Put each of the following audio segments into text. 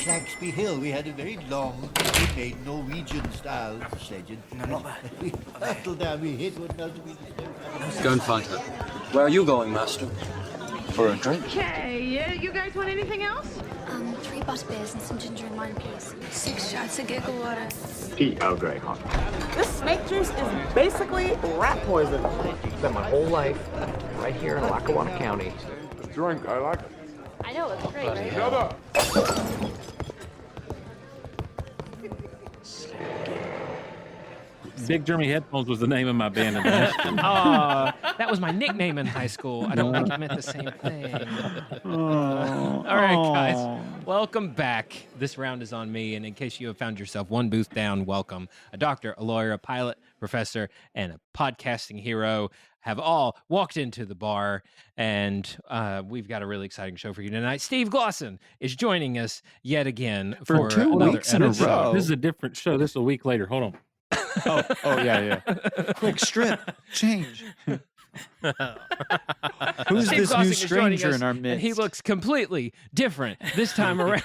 Claxby Hill. We had a very long, homemade Norwegian-style sledge. No, not that. We hurtled down, we hit one another. Gunfighter. Where are you going, Master? For a drink? Okay, you guys want anything else? 3 butterbeers and some ginger and lime, please. 6 shots of giggle water. Pete Earl Grey, huh? This snake juice is basically rat poison. Spent my whole life right here in Lackawanna County. Drink, I like it. I know, it's great, right? Shut up! Big Jeremy Headphones was the name of my band in high school. That was my nickname in high school. I don't think it meant the same thing. All right, guys. Welcome back. This round is on me, and in case you have found yourself one booth down, welcome. A doctor, a lawyer, a pilot, professor, and a podcasting hero have all walked into the bar, and we've got a really exciting show for you tonight. Steve Glosson is joining us yet again For 2 another weeks in a episode. row. This is a different show. This is a week later. Hold on. yeah. Quick strip, change. Who's Steve this Glosson new is joining stranger us, in our and midst? he looks completely different this time around.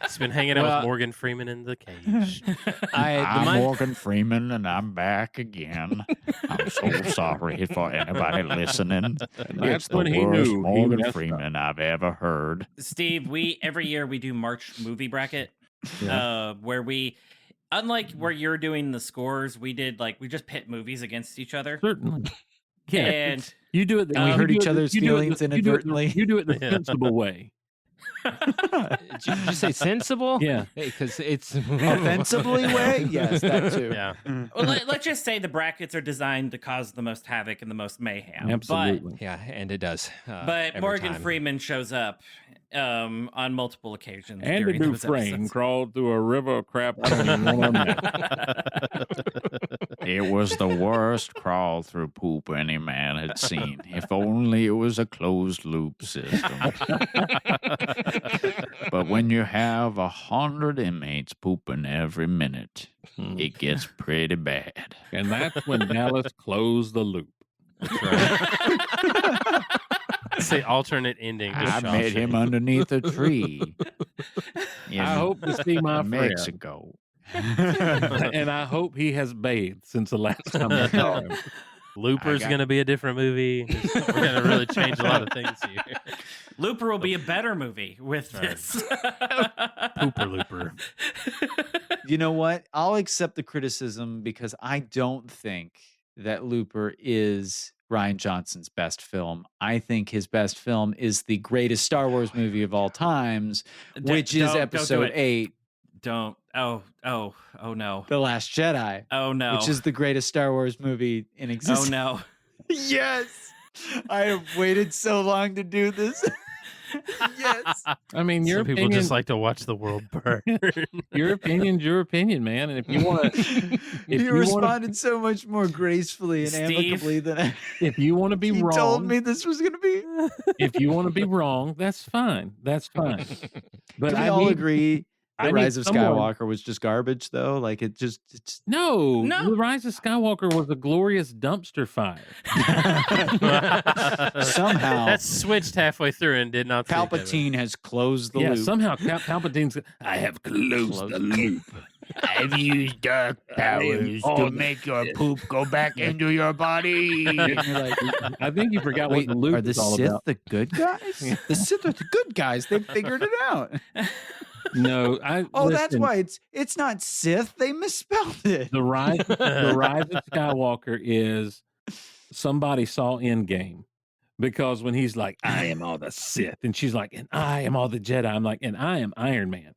He's been hanging out with Morgan Freeman in the cage. I'm Morgan Freeman, and I'm back again. I'm so sorry for anybody listening. It's the when he worst knew he Morgan messed up. Freeman I've ever heard. Steve, every year we do March movie bracket, where we, unlike where you're doing the scores, we just pit movies against each other. Certainly. Yeah. And You do it. And we hurt each other's feelings inadvertently. You do it the sensible way. Did you say sensible? Yeah. Because it's Offensively way? Yes, that too. Yeah. Well, let's just say the brackets are designed to cause the most havoc and the most mayhem. Absolutely. yeah, and it does. But every Morgan time. Freeman shows up on multiple occasions. Andy during those Dufresne episodes. crawled through a river of crap. I don't even want to know. It was the worst crawl through poop any man had seen. If only it was a closed loop system. But when you have 100 inmates pooping every minute, it gets pretty bad. And that's when Dallas closed the loop. It's the alternate ending. To I met him Shawshank. underneath a tree in I hope to see my friend. Mexico. And I hope he has bathed since the last time I saw him. Looper's going to be a different movie. We're going to really change a lot of things here. Looper will be a better movie with Right. this. Pooper Looper. You know what? I'll accept the criticism because I don't think that Looper is Rian Johnson's best film. I think his best film is the greatest Star Wars movie of all times, which is Don't do Episode it. 8, Don't. Oh no. The Last Jedi, Oh no. which is the greatest Star Wars movie in existence. Oh no. Yes. I have waited so long to do this. Yes. I mean, your Some people opinion, just like to watch the world burn. your opinion's your opinion, man. And if you want to, You responded so much more gracefully and Steve? amicably than I. if you want to be He wrong, told me this was going to be. if you want to be wrong, that's fine. That's fine. But Can we I all need, agree I that need Rise of someone- Skywalker was just garbage, though? Like, it's No, No. The Rise of Skywalker was a glorious dumpster fire. somehow That switched halfway through and did not. think of it. Palpatine has closed the Yeah, loop. somehow Palpatine's. I have closed the loop. I've used dark powers to make your poop go back into your body. I think you forgot Wait, what the loop are the is all Sith about. the good guys? The Sith are the good guys. They figured it out. No, That's listen, why it's not Sith. They misspelled it. the rise of Skywalker is somebody saw Endgame. Because when he's like, I am all the Sith, and she's like, and I am all the Jedi, I'm like, and I am Iron Man.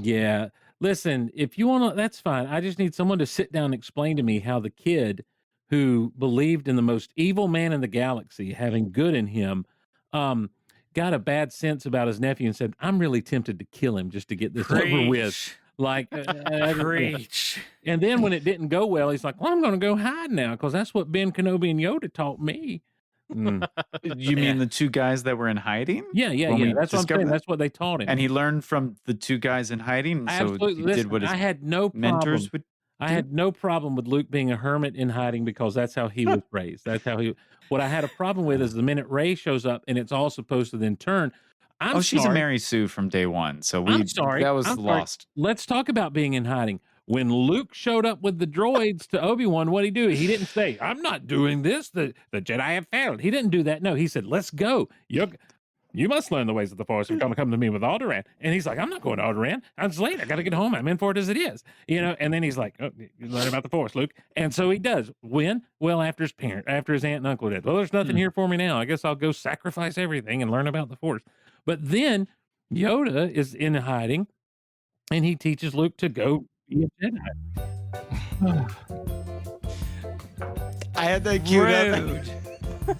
Yeah. Listen, if you want to, that's fine. I just need someone to sit down and explain to me how the kid who believed in the most evil man in the galaxy, having good in him, got a bad sense about his nephew and said, I'm really tempted to kill him just to get this over with. Like, Preach. and then when it didn't go well, he's like, well, I'm going to go hide now because that's what Ben Kenobi and Yoda taught me. You mean the two guys that were in hiding? Yeah. When we That's what I'm discovered saying. that? That's what they taught him. And he learned from the two guys in hiding. So Absolutely. he Listen, did what his I had no mentors problem. would. I had no problem with Luke being a hermit in hiding because that's how he was raised. That's how he. What I had a problem with is the minute Rey shows up and it's all supposed to then turn. She's a Mary Sue from day one. So I'm sorry. That was I'm lost. Sorry. Let's talk about being in hiding. When Luke showed up with the droids to Obi-Wan, what did he do? He didn't say, "I'm not doing this. The Jedi have failed." He didn't do that. No, he said, "Let's go. You must learn the ways of the Force. You're going to come to me with Alderaan." And he's like, "I'm not going to Alderaan. It's late. I got to get home. I'm in for it as it is." And then he's like, "Oh, you learn about the Force, Luke." And so he does. When? Well, after his aunt and uncle did. Well, there's nothing here for me now. I guess I'll go sacrifice everything and learn about the Force. But then Yoda is in hiding, and he teaches Luke to go be a Jedi. I had that queued up.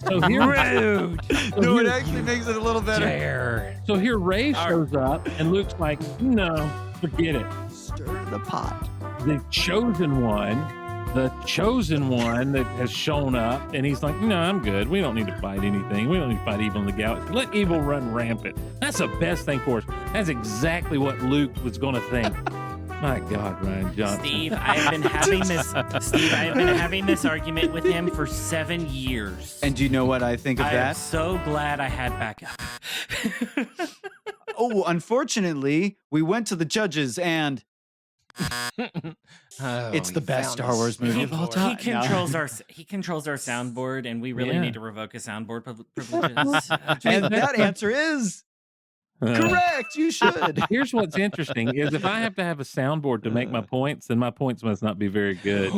So here, Rude. No, it actually makes it a little better. Dare. So here Rey shows up, and Luke's like, "No, forget it." Stir the pot. The chosen one that has shown up, and he's like, "No, I'm good. We don't need to fight anything. We don't need to fight evil in the galaxy. Let evil run rampant." That's the best thing for us. That's exactly what Luke was going to think. My God, Ryan Johnson. Steve, I have been having this argument with him for 7 years. And do you know what I think of I'm that? so glad I had backup. Unfortunately, we went to the judges and it's the best Star Wars movie of all time. He controls our soundboard, and we really need to revoke his soundboard privileges. And that answer is correct. You should. Here's what's interesting is if I have to have a soundboard to make my points, then my points must not be very good.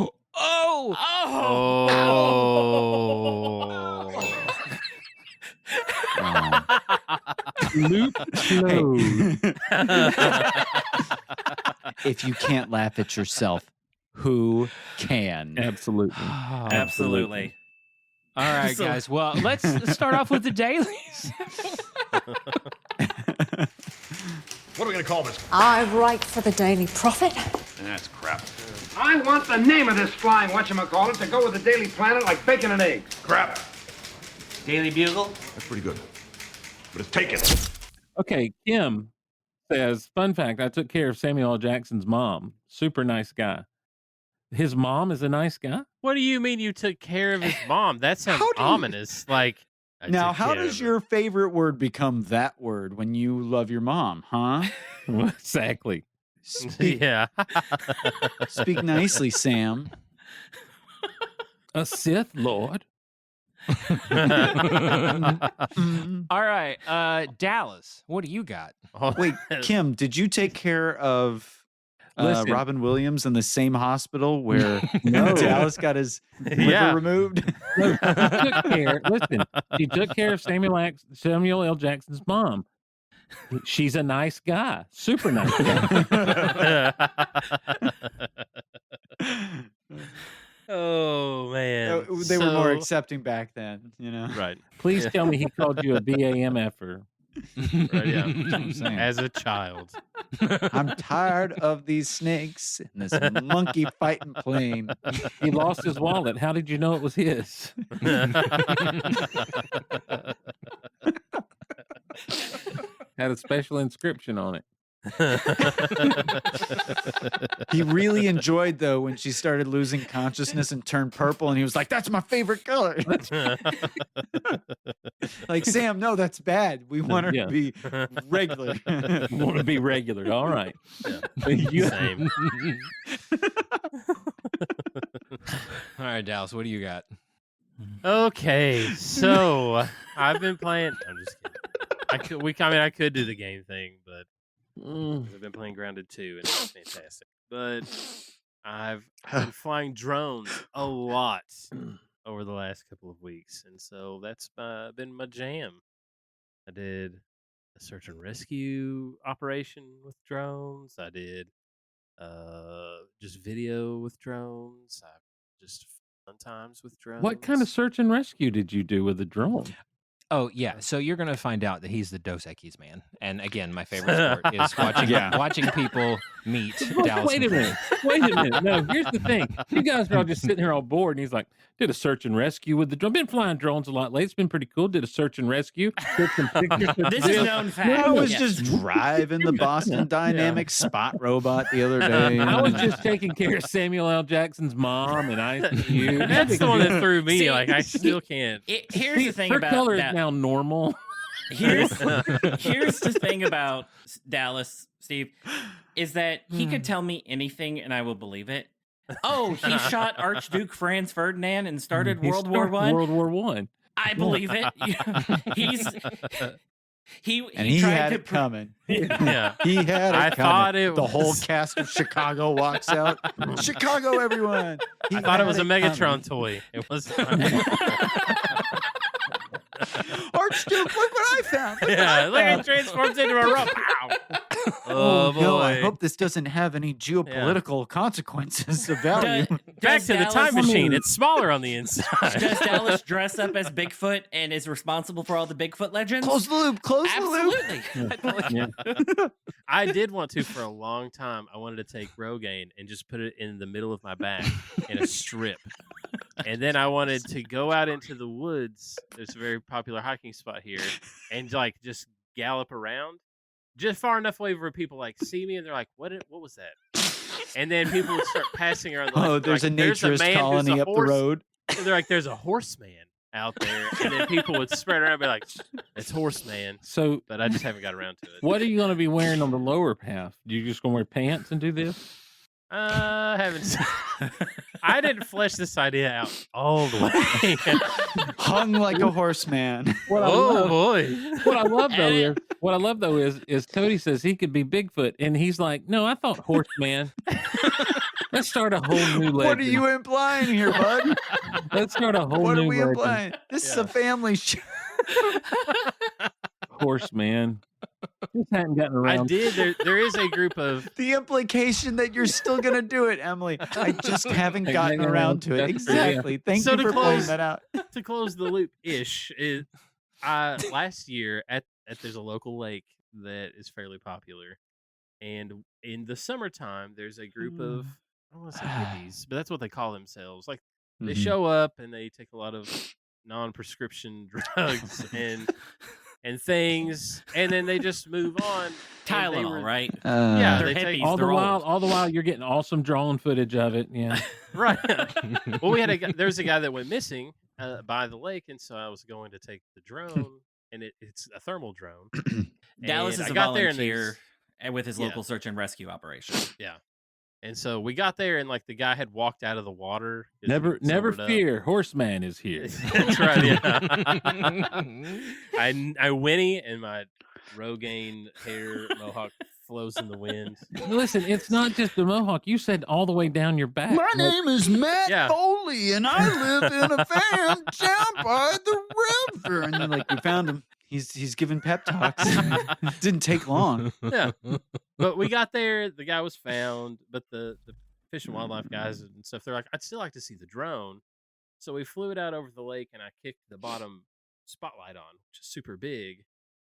Luke flowed. If you can't laugh at yourself, who can? Absolutely. Absolutely. All right, guys. Well, let's start off with the dailies. What are we going to call this? I write for the Daily Prophet. That's crap. I want the name of this flying whatchamacallit to go with the Daily Planet like bacon and eggs. Crap. Daily Bugle? That's pretty good. But it's taken. Okay, Kim says, fun fact, I took care of Samuel L. Jackson's mom. Super nice guy. His mom is a nice guy? What do you mean you took care of his mom? That sounds ominous. Like, now, how does your favorite word become that word when you love your mom, huh? Exactly. Yeah. Speak nicely, Sam. A Sith Lord. All right, Dallas, what do you got? Wait, Kim, did you take care of Robin Williams in the same hospital where Dallas got his liver removed? No, she took care of Samuel L. Jackson's mom. She's a nice guy. Super nice guy. Oh, man. They were more accepting back then, you know? Right. Please tell me he called you a BAMFer. Right, yeah. As a child. I'm tired of these snakes and this monkey fighting plane. He lost his wallet. How did you know it was his? Had a special inscription on it. He really enjoyed, though, when she started losing consciousness and turned purple, and he was like, "That's my favorite color." Like, Sam, no, that's bad. We want her to be regular. We want to be regular. All right. Yeah. Same. All right, Dallas, what do you got? Okay, so I've been playing. I'm just kidding. I could do the game thing, but I've been playing Grounded 2, and it's fantastic. But I've been flying drones a lot over the last couple of weeks, and so that's been my jam. I did a search and rescue operation with drones. I did just video with drones. I just fun times with drones. What kind of search and rescue did you do with a drone? Oh, yeah. So you're going to find out that he's the Dos Equis man. And again, my favorite sport is watching people meet Look, Dallas. wait a minute. No, here's the thing. You guys are all just sitting here all bored, and he's like, did a search and rescue with the drone. Been flying drones a lot lately. It's been pretty cool. Did a search and rescue. Took some pictures. This is known fact. I was Yes. just driving the Boston Dynamics spot robot the other day. I was just taking care of Samuel L. Jackson's mom, and ICU. That's the one that threw me. See, Like I still can't. Here's the thing her about color that. is now normal. Here's the thing about Dallas, Steve, is that he could tell me anything and I will believe it. Oh, he shot Archduke Franz Ferdinand and started He World War started One. World War One. I believe it. He He tried had to it coming. Yeah. He had it I coming. thought it The whole was- cast of Chicago walks out. Chicago, everyone. I thought it was a Megatron toy. It was. Archduke, look what I found. Yeah, look, it transforms into a rope. Ow. Oh boy! No, I hope this doesn't have any geopolitical consequences of value. Back to the time machine. It's smaller on the inside. Does Dallas dress up as Bigfoot and is responsible for all the Bigfoot legends? Close the loop. Close Absolutely. the loop. I did want to for a long time. I wanted to take Rogaine and just put it in the middle of my back in a strip. And then I wanted to go out into the woods. There's a very popular hiking spot here, and like just gallop around, just far enough away where people like see me and they're like, "What was that?" And then people would start passing around. Oh, there's a naturist colony up the road. And they're like, "There's a horseman out there," and then people would spread around and be like, "It's Horseman." So, but I just haven't got around to it. What are you going to be wearing on the lower half? You just going to wear pants and do this? Haven't. I didn't flesh this idea out all the way. Hung like a horseman. What I Oh love- boy! What I love though is Cody says he could be Bigfoot, and he's like, "No, I thought Horseman." Let's start a whole new legend. What are you implying here, bud? Let's start a whole What new are we legend. implying? This is a family show. Horseman. Just hadn't gotten around. I did. There is a group of The implication that you're still going to do it, Emily. I just haven't gotten around to it. Exactly. Thank you for pointing that out. To close the loop ish, last year at there's a local lake that is fairly popular, and in the summertime there's a group of, I don't want to say hippies, but that's what they call themselves. Like they show up and they take a lot of non-prescription drugs and things, and then they just move on. Tylenol, right? Yeah, They're they take hippies. all the They're while, old. all the while, you're getting awesome drone footage of it. Yeah, right. Well, there's a guy that went missing by the lake, and so I was going to take the drone, and it's a thermal drone. Dallas And is I a got there, and volunteer with his local search and rescue operation. Yeah. And so we got there, and like the guy had walked out of the water. never sobered up. fear, Horseman is here. That's right. Yeah. I whinny, and my Rogaine hair mohawk flows in the wind. Listen, it's not just the mohawk. You said all the way down your back. My name is Matt Yeah. Foley, and I live in a van down by the river. And they're like, we found him. He's giving pep talks. Didn't take long. Yeah. But we got there. The guy was found, but the Fish and Wildlife guys and stuff, they're like, I'd still like to see the drone. So we flew it out over the lake, and I kicked the bottom spotlight on, which is super big.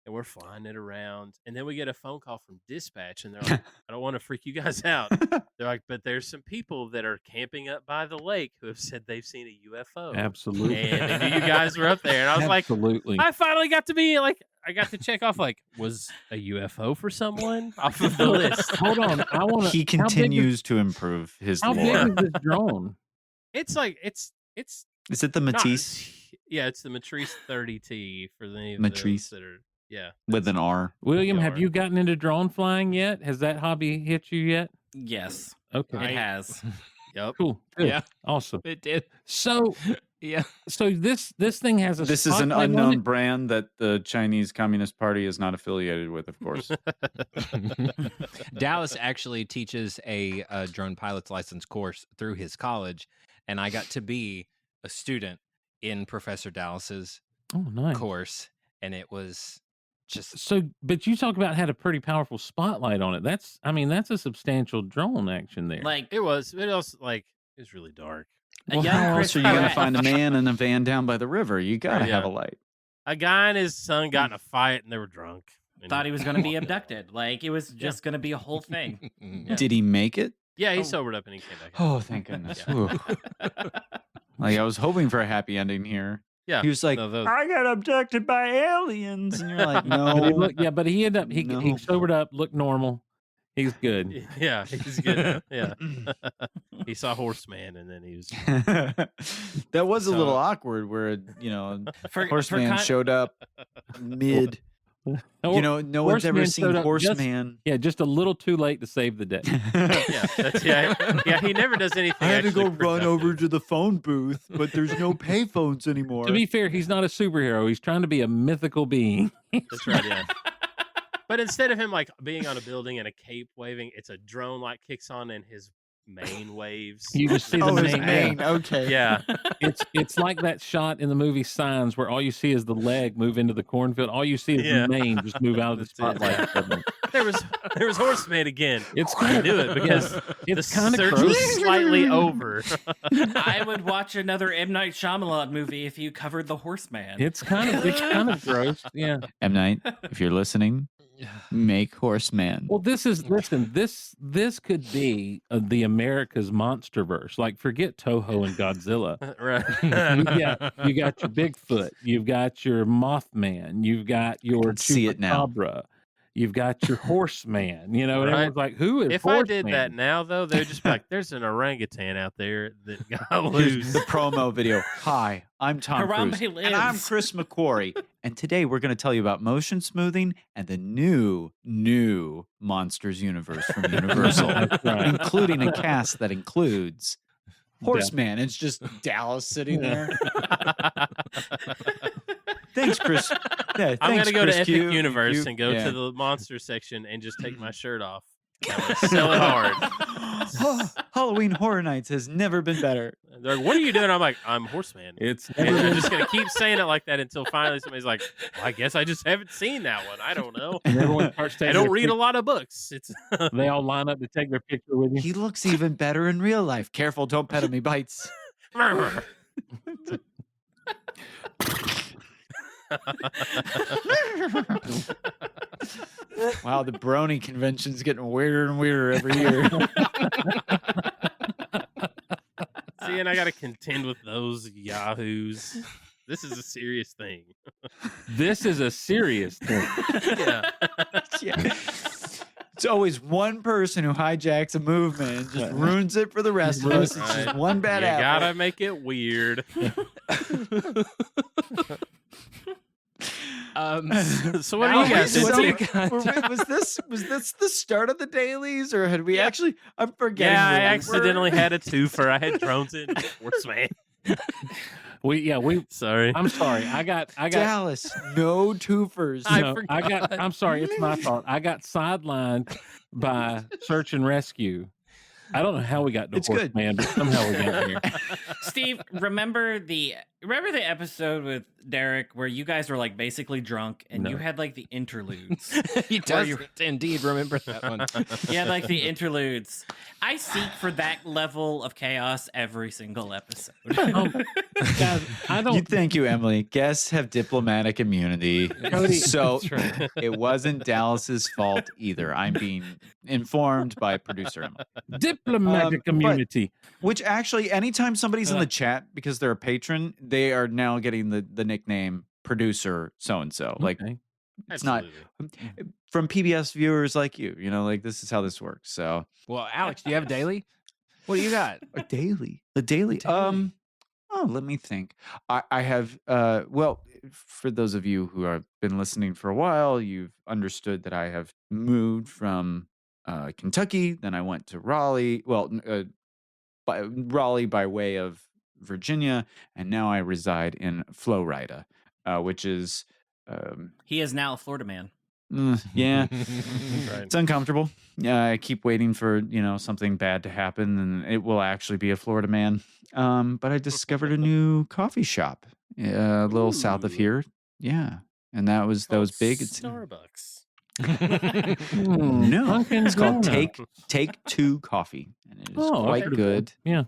And we're flying it around. And then we get a phone call from dispatch, and they're like, I don't want to freak you guys out. They're like, but there's some people that are camping up by the lake who have said they've seen a UFO. Absolutely. And they knew you guys were up there. And I was Absolutely. like, I finally got to be like, I got to check off, like, was a UFO for someone off of the list? Hold on. I want to. He continues to improve his How lore. big is this drone? It's like, it's Is it the not- Matisse yeah, it's the Matrice 30T for any of Matrice. those that are, yeah. with an R? William, have are. you gotten into drone flying yet? Has that hobby hit you yet? Yes, Okay. it has. Yep. Cool. Good. Yeah. Awesome. It did. So, Yeah. so this thing has a. This is an spotlight on unknown it? brand that the Chinese Communist Party is not affiliated with, of course. Dallas actually teaches a drone pilot's license course through his college, and I got to be a student in Professor Dallas's Oh, nice. course, and it was just So, but you talk about had a pretty powerful spotlight on it. That's a substantial drone action there. Like It was like, it was really dark. a Well, young how Chris else are you going to Pratt. find a man in a van down by the river? You got to Right, have yeah. a light. A guy and his son got in a fight, and they were drunk. thought he was going to be abducted. Like it was just going to be a whole thing. Yeah. Did he make it? Yeah, he sobered up and he came back. Oh, thank goodness. Whew. Like I was hoping for a happy ending here. Yeah, He was like, no, those- I got abducted by aliens. And you're like, But he no. but he ended up, he No. sobered up, looked normal. He's good. Yeah, he's good. Yeah, he saw Horseman, and then he was. That was a So- little awkward where, For Horseman showed up mid. No one's ever Horseman seen showed up Horseman. just a little too late to save the day. Yeah, he never does anything. I had to actually go run over productive. to the phone booth, but there's no payphones anymore. To be fair, he's not a superhero. He's trying to be a mythical being. That's right. Yeah. But instead of him like being on a building and a cape waving, it's a drone like kicks on and his mane waves. You just see the his mane. mane. Okay. Yeah. It's like that shot in the movie Signs where all you see is the leg move into the cornfield. All you see is Yeah. the mane just move out of the That's it. spotlight. There was Horseman again. It's I knew it because it's the kind of search gross. was slightly over. I would watch another M. Night Shyamalan movie if you covered the Horseman. It's kind of gross. Yeah. M. Night, if you're listening, make Horseman. Well, this could be the America's Monsterverse. Like, forget Toho and Godzilla. Right. You got your Bigfoot. You've got your Mothman. You've got your see it now. Chupacabra. You've got your Horseman. You know, and Right. everyone's like, who is If Horseman? I did that now, though, they'd just be like, "There's an orangutan out there that got Here's loose." the promo video. Hi, I'm Tom Harambe Cruise. lives. And I'm Chris McQuarrie. And today we're going to tell you about motion smoothing and the new Monsters universe from Universal, That's right. including a cast that includes Horseman. It's just Dallas sitting there. Thanks, Chris. Yeah, I'm thanks, gonna go Chris to Epic Q. Universe You- and go yeah. to the monster section and just take my shirt off. I'm gonna sell it hard. Halloween Horror Nights has never been better. They're like, "What are you doing?" I'm like, "I'm Horseman." It's And never I'm been, just gonna keep saying it like that until finally somebody's like, well, "I guess I just haven't seen that one. I don't know. and everyone starts I taking don't their read a pic- lot of books." It's They all line up to take their picture with you. He looks even better in real life. Careful, don't pet him. He bites. Wow, the brony convention's getting weirder and weirder every year. See, and I got to contend with those yahoos. This is a serious thing. This is a serious thing. Yeah. Yeah. It's always one person who hijacks a movement and just ruins it for the rest of us. It's just Right. one bad You apple. gotta make it weird. So what do you guys Alex, think? was this the start of the dailies, or had we actually? I'm forgetting. Yeah, I where we were. accidentally had a twofer. I had drones in Horseman. We Sorry. I'm sorry. I got Dallas. No twofers. I'm sorry, it's my fault. I got sidelined by search and rescue. I don't know how we got to It's good. Horseman, but somehow we got here. Steve, remember the episode with Derek where you guys were like basically drunk and you had like the interludes? He does indeed remember that one. Yeah, like the interludes. I seek for that level of chaos every single episode. Guys, I don't. Thank you, Emily. Guests have diplomatic immunity, Cody, so that's right. it wasn't Dallas's fault either. I'm being informed by producer Emily. Diplomatic immunity. Which actually, anytime somebody's in the chat because they're a patron, they are now getting the nickname producer so and so. Like Okay. it's not from PBS viewers like you. You know, like this is how this works. So Well, Alex, do you have a daily? What do you got? a daily. Oh, let me think. I have. Well, for those of you who have been listening for a while, you've understood that I have moved from Kentucky. Then I went to Raleigh. Well, Raleigh by way of Virginia, and now I reside in Florida, which is He is now a Florida man. yeah, Right. it's uncomfortable. Yeah, I keep waiting for something bad to happen, and it will actually be a Florida man. But I discovered a new coffee shop a little south of here. Yeah, and that was big. It's Starbucks. no, Dunkin' it's called Donuts. Take Two Coffee, and it is Oh, quite okay. good. Yeah.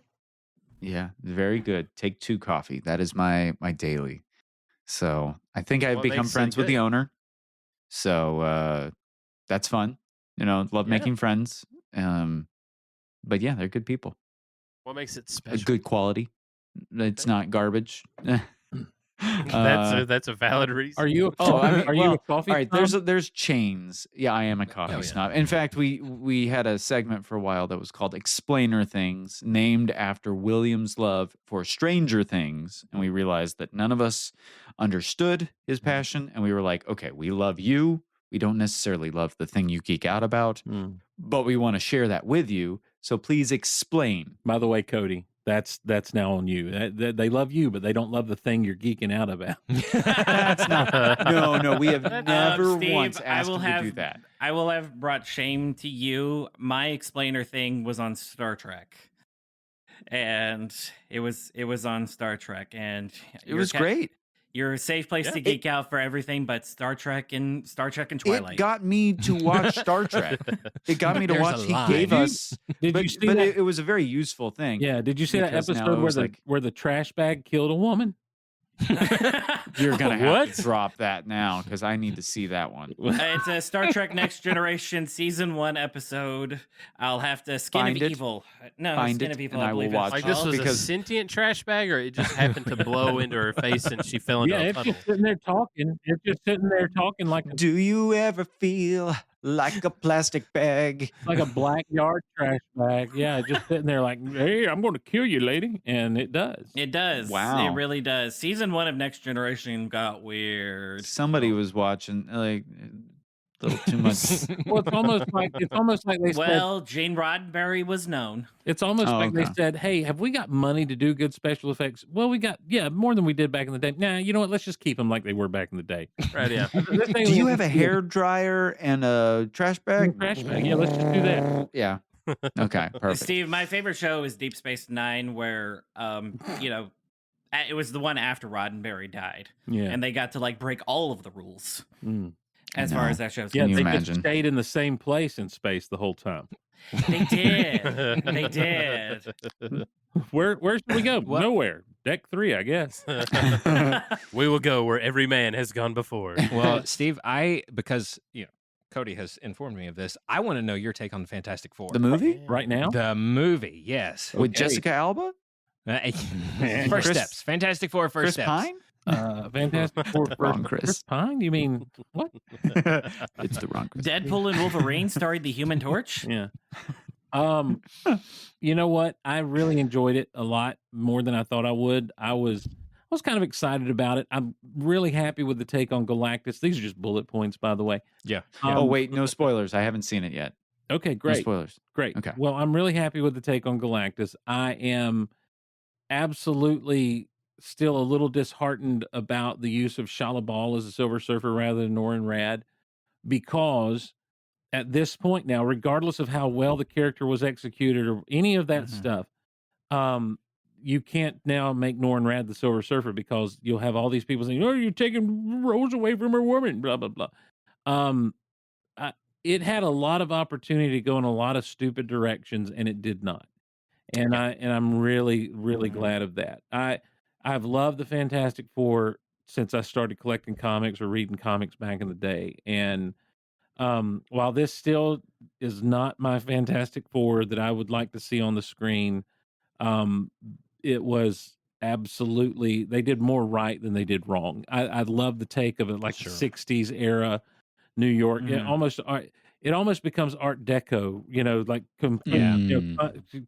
Yeah, very good. Take Two Coffee. That is my daily. So I think I've What become makes it friends with the good? owner. So that's fun. Love making friends. But yeah, they're good people. What makes it A special? good quality. It's not garbage. That's a valid reason. Are you? Are you a coffee? All right, snob? there's chains. Yeah, I am a coffee snob. In fact, we had a segment for a while that was called Explainer Things, named after William's love for Stranger Things, and we realized that none of us understood his passion, and we were like, okay, we love you. We don't necessarily love the thing you geek out about, but we want to share that with you. So please explain. By the way, Cody, that's now on you. They love you, but they don't love the thing you're geeking out about. That's not. No, we have never Steve, once asked him to do that. I will have brought shame to you. My explainer thing was on Star Trek, and it was on Star Trek, and It was great. You're a safe place to geek out for everything but Star Trek and Twilight. It got me to watch Star Trek. It got me to watch. He gave us. Did but you see but that? it was a very useful thing. Yeah. Did you see that because now episode it was like, where the trash bag killed a woman? you're gonna have to drop that now because I need to see that one. It's a Star Trek Next Generation Season 1 episode. I'll have to Skin Find of it. Evil. No, Find Skin it, of Evil. and I I will believe watch it's Like this called. was a because- sentient trash bag, or it just happened to blow into her face and she fell into Yeah, a it's puddle. just sitting there talking. It's just sitting there talking like Do you ever feel like a plastic bag? a backyard trash bag. Yeah, just sitting there like, hey, I'm going to kill you, lady, and it does. It does. Wow. It really does. Season 1 of Next Generation got weird. Somebody was watching like a little too much. Well, it's almost like they said. Well, Gene Roddenberry was known. It's almost Oh, like they okay. said, "Hey, have we got money to do good special effects?" Well, we got more than we did back in the day. Nah, you know what? Let's just keep them like they were back in the day. Right, yeah. Do you have a hair dryer and a trash bag? Trash bag. Yeah, let's just do that. Yeah. Okay. Perfect. Steve, my favorite show is Deep Space Nine, where it was the one after Roddenberry died, Yeah. and they got to like break all of the rules as No. far as that show's Yeah, you they imagine? just stayed in the same place in space the whole time. They did. They did. Where should we go? Nowhere. Deck 3, I guess. We will go where every man has gone before. Well, Steve, because Cody has informed me of this, I want to know your take on the Fantastic Four. The movie Right now? The movie, yes. with Okay. Jessica Alba, First Chris- steps. Fantastic Four. First Chris steps. Pine. Fantastic Four. Wrong, Chris. Pine? You mean what? It's the wrong Chris. Deadpool and Wolverine starred the Human Torch. Yeah. You know what? I really enjoyed it a lot more than I thought I would. I was kind of excited about it. I'm really happy with the take on Galactus. These are just bullet points, by the way. Yeah. Oh wait, no spoilers. I haven't seen it yet. Okay, No great. spoilers. Great. Okay. Well, I'm really happy with the take on Galactus. I am absolutely still a little disheartened about the use of Shalabal as a Silver Surfer rather than Norrin Rad, because at this point now, regardless of how well the character was executed or any of that stuff, you can't now make Norrin Rad the Silver Surfer because you'll have all these people saying, "Oh, you're taking Rose away from her woman," blah blah blah. It had a lot of opportunity to go in a lot of stupid directions, and it did not. And I'm really glad of that. I've loved the Fantastic Four since I started collecting comics or reading comics back in the day. And while this still is not my Fantastic Four that I would like to see on the screen, it was absolutely, they did more right than they did wrong. I love the take of it, like the 60s era New York. It almost becomes Art Deco, like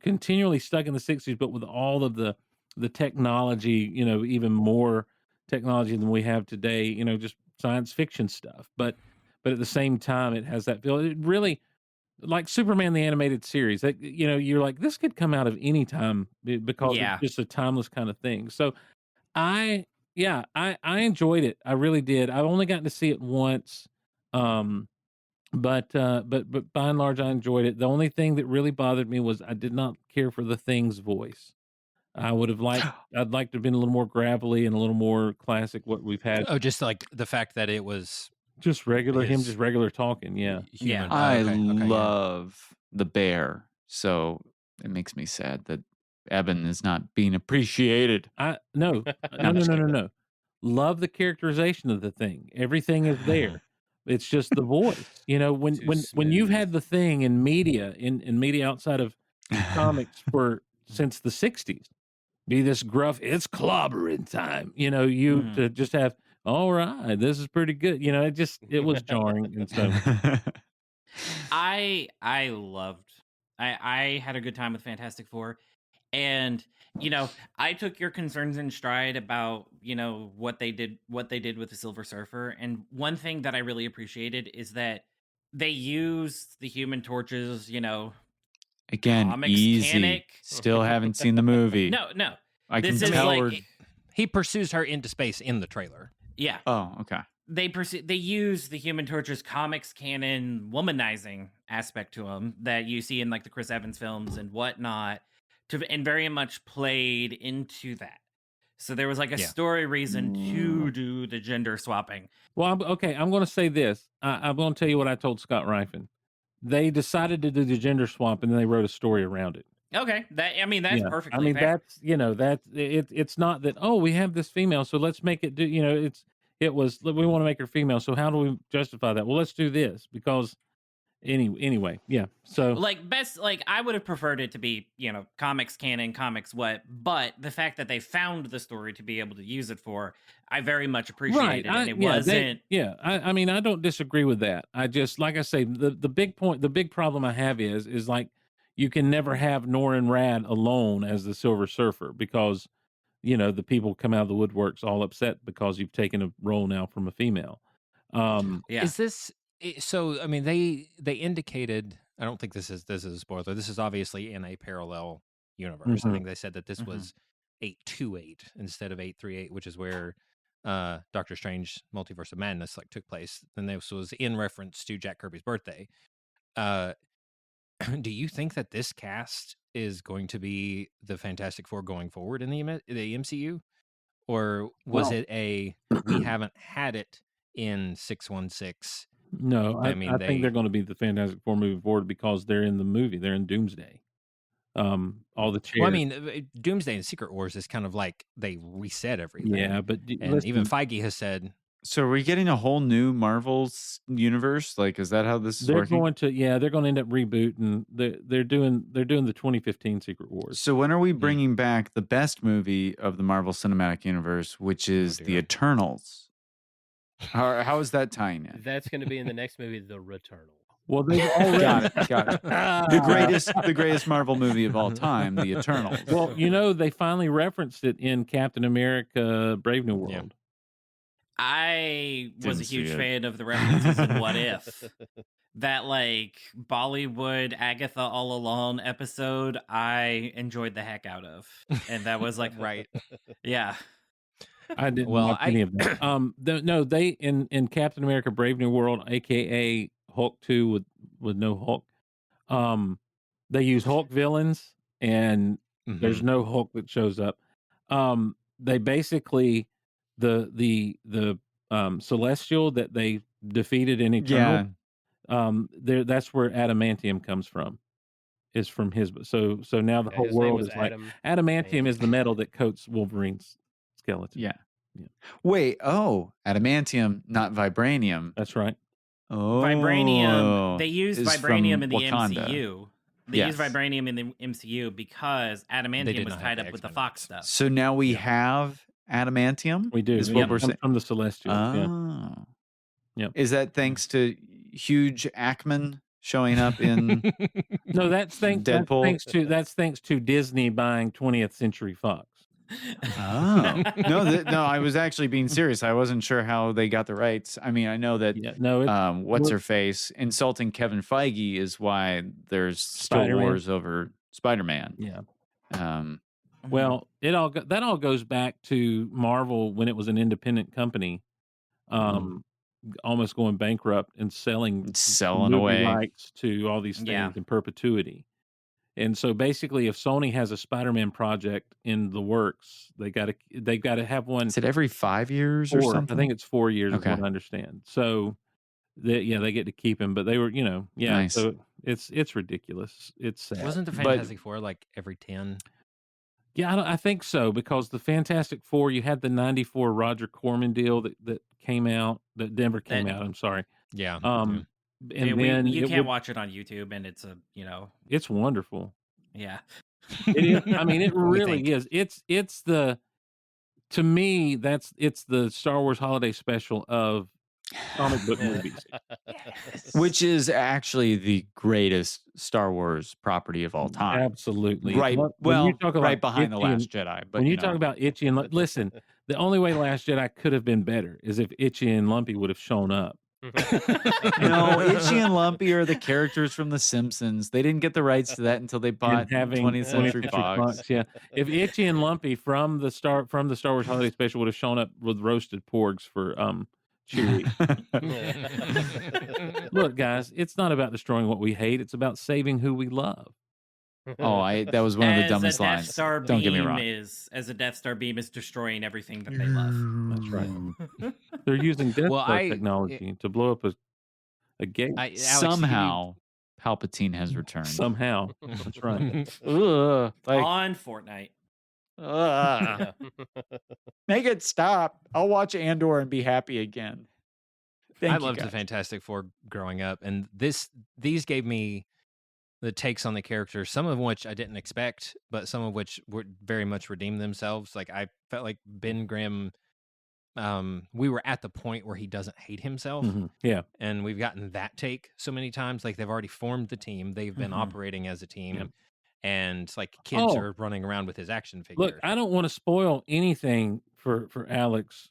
continually stuck in the 60s, but with all of the technology, even more technology than we have today, just science fiction stuff. But at the same time, it has that feel. It really, like Superman the animated series, that you're like, this could come out of any time because it's just a timeless kind of thing. So I enjoyed it. I really did. I've only gotten to see it once. But by and large, I enjoyed it. The only thing that really bothered me was I did not care for the Thing's voice. I'd like to have been a little more gravelly and a little more classic what we've had. Oh, just like the fact that it was just regular just regular talking. Yeah. Human. I Okay, love the bear, so it makes me sad that Eben is not being appreciated. No. Love the characterization of the Thing. Everything is there. It's just the voice. You know, when you've had the thing in media in media outside of comics for since the 60s, be this gruff, it's clobbering time. You know, to just have, all right, this is pretty good. You know, it was jarring. And so I had a good time with Fantastic Four. And, you know, I took your concerns in stride about, you know, what they did with the Silver Surfer. And one thing that I really appreciated is that they used the Human Torch's, you know, Again, comics easy. mechanic. Still haven't seen the movie. No. I can This is tell. like, He pursues her into space in the trailer. yeah. Oh, okay. They use the Human Torch's comics canon womanizing aspect to him that you see in like the Chris Evans films and whatnot, and very much played into that. So there was like a story reason to do the gender swapping. Well, I'm going to say this. I'm going to tell you what I told Scott Rifen. They decided to do the gender swap, and then they wrote a story around it. Okay, that's perfectly. I mean, fair. that's it's not that, oh, we have this female, so let's make it do. You know, it was we want to make her female, so how do we justify that? Well, let's do this because anyway, yeah. So like I would have preferred it to be, you know, comics canon, comics what, but the fact that they found the story to be able to use it for, I very much appreciated it. And it wasn't. I mean, I don't disagree with that. I just, like I say, the big problem I have is like, you can never have Norrin Rad alone as the Silver Surfer because, you know, the people come out of the woodworks all upset because you've taken a role now from a female. Is this so? I mean, they indicated. I don't think this is a spoiler. This is obviously in a parallel universe. I think they said that this was 828 instead of 838, which is where Doctor Strange Multiverse of Madness took place. And this was in reference to Jack Kirby's birthday. Do you think that this cast is going to be the Fantastic Four going forward in the MCU? Or was it we haven't had it in 616? No, I think they're going to be the Fantastic Four moving forward because they're in the movie. They're in Doomsday. All the chairs. Well, I mean, Doomsday and Secret Wars is kind of like they reset everything. Yeah, but even Feige has said. So are we getting a whole new Marvel's universe? Like, is that how this is working? They're going to end up rebooting. They're doing the 2015 Secret Wars. So when are we bringing back the best movie of the Marvel Cinematic Universe, which is The Eternals? How is that tying in? That's going to be in the next movie, The Returnal. Well, they already got it. The greatest Marvel movie of all time, The Eternals. Well, you know, they finally referenced it in Captain America: Brave New World. Yeah. I was a huge fan of the references in What If. That like Bollywood Agatha All Alone episode, I enjoyed the heck out of, and that was like right, yeah. I didn't watch any of that. They in Captain America: Brave New World, aka Hulk 2 with no Hulk. They use Hulk villains, and there's no Hulk that shows up. They basically the Celestial that they defeated in Eternal. That's where adamantium comes from. Is from his. So now the whole world is like adamantium is the metal that coats Wolverine's skeleton. Yeah. Wait. Oh, adamantium, not vibranium. That's right. Oh, vibranium. They use vibranium in the Wakanda. MCU. They use vibranium in the MCU because adamantium was tied up with the Fox stuff. So now we have adamantium. We do. Is what we're saying from the Celestial. Yeah. Is that thanks to Hugh Jackman showing up in? No, that's Deadpool. That's thanks to Disney buying 20th Century Fox. Oh no! I was actually being serious. I wasn't sure how they got the rights. I mean, I know that. What's her face insulting Kevin Feige is why there's still wars over Spider-Man. Yeah. Well, that all goes back to Marvel when it was an independent company, almost going bankrupt and selling away rights to all these things in perpetuity. And so basically, if Sony has a Spider-Man project in the works, they've got to have one. Is it every 5 years or something? I think it's 4 years, is what I understand. So, they get to keep him, but they were, Nice. So it's ridiculous. It's sad. Wasn't the Fantastic Four like every 10? Yeah, I think so, because the Fantastic Four, you had the '94 Roger Corman deal that came out, that Denver came out. I'm sorry. Yeah. And then you can't would, watch it on YouTube, and it's it's wonderful. Yeah. It is. I mean, it really is. It's the, to me, it's the Star Wars holiday special of comic book movies. Which is actually the greatest Star Wars property of all time. Absolutely. Right. When you talk about right behind The Itchy Last and- Jedi. But when you talk about Itchy and listen, the only way Last Jedi could have been better is if Itchy and Lumpy would have shown up. no, Itchy and Lumpy are the characters from The Simpsons. They didn't get the rights to that until they bought 20th Century Fox. Yeah. If Itchy and Lumpy from the Star Wars holiday special would have shown up with roasted porgs for Chewie. Look, guys, it's not about destroying what we hate. It's about saving who we love. That was one of the dumbest lines. Don't get me wrong. As a Death Star beam is destroying everything that they love. That's right. They're using Death Star technology to blow up a gate. Alex, somehow, Palpatine has returned. Somehow. That's right. On Fortnite. Make it stop. I'll watch Andor and be happy again. I loved the Fantastic Four growing up, and these gave me the takes on the characters, some of which I didn't expect, but some of which were very much redeemed themselves. Like I felt like Ben Grimm, we were at the point where he doesn't hate himself. Mm-hmm. Yeah. And we've gotten that take so many times. Like they've already formed the team. They've been operating as a team. Yep. And like kids are running around with his action figure. Look, I don't want to spoil anything for Alex.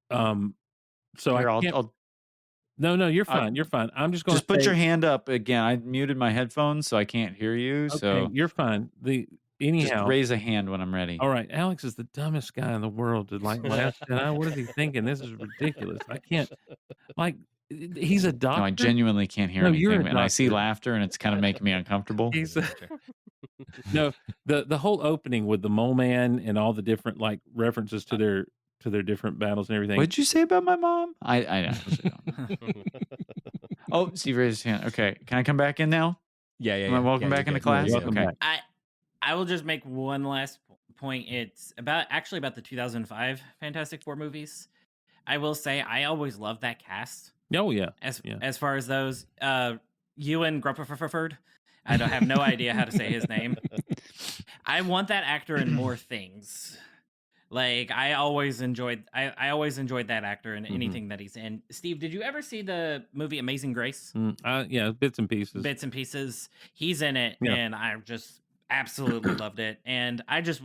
So Here, I can't. No, you're fine. You're fine. I'm just going to put your hand up again. I muted my headphones so I can't hear you. Okay, so you're fine. Anyhow, just raise a hand when I'm ready. All right, Alex is the dumbest guy in the world to like Last Jedi. What is he thinking? This is ridiculous. I can't. Like, he's a doctor. No, I genuinely can't hear you're anything, a and I see doctor. laughter, and it's kind of making me uncomfortable. No, the whole opening with the Mole Man and all the different like references to their different battles and everything. What'd you say about my mom? I actually don't. Oh, Steve raised his hand. Okay, can I come back in now? Yeah. Am I welcome back into class? welcome Okay. back. I will just make one last point. It's about the 2005 Fantastic Four movies. I will say I always loved that cast. Oh yeah. As far as those, Ewan Grapefruit. I don't have no idea how to say his name. I want that actor in more things. Like I always enjoyed that actor in anything that he's in. Steve, did you ever see the movie Amazing Grace? Yeah, bits and pieces. Bits and pieces. He's in it, and I just absolutely loved it. And I just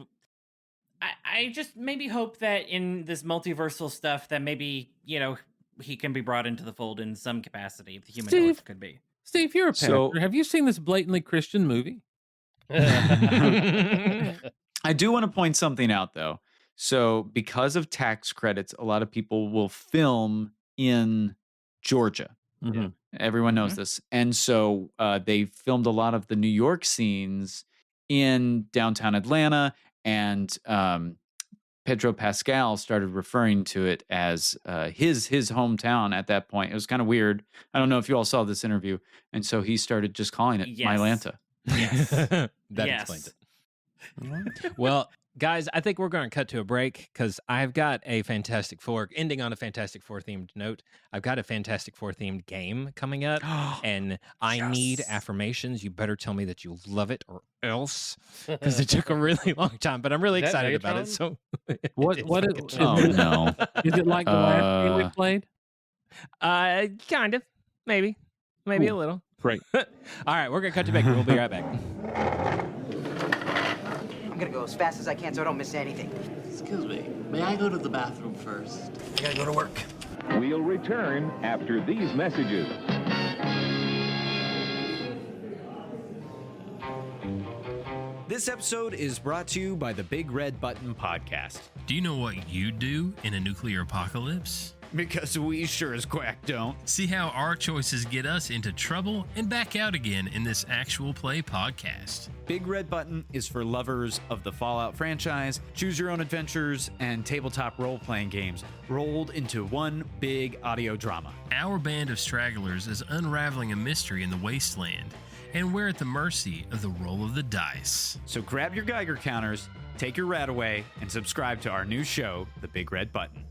maybe hope that in this multiversal stuff that maybe he can be brought into the fold in some capacity. The Human Torch could be. Steve, you're a pastor. Have you seen this blatantly Christian movie? I do want to point something out, though. So because of tax credits, a lot of people will film in Georgia. Mm-hmm. Everyone knows this. And so they filmed a lot of the New York scenes in downtown Atlanta, and Pedro Pascal started referring to it as his hometown at that point. It was kind of weird. I don't know if you all saw this interview. And so he started just calling it Mylanta. Yes. That explains it. Well, guys, I think we're going to cut to a break because I've got a Fantastic Four, ending on a Fantastic Four themed note. I've got a Fantastic Four themed game coming up, and I need affirmations. You better tell me that you love it or else, because it took a really long time, but I'm really excited about it. So, what is no. Is it like the last game we played? Kind of. Maybe a little. Great. All right, we're going to cut to break. We'll be right back. I'm gonna go as fast as I can so I don't miss anything. Excuse me, may I go to the bathroom first? I gotta go to work. We'll return after these messages. This episode is brought to you by the Big Red Button Podcast. Do you know what you'd do in a nuclear apocalypse? Because we sure as quack don't. See how our choices get us into trouble and back out again in this actual play podcast. Big Red Button is for lovers of the Fallout franchise, choose your own adventures, and tabletop role-playing games rolled into one big audio drama. Our band of stragglers is unraveling a mystery in the wasteland, and we're at the mercy of the roll of the dice. So grab your Geiger counters, take your rat away, and subscribe to our new show, The Big Red Button.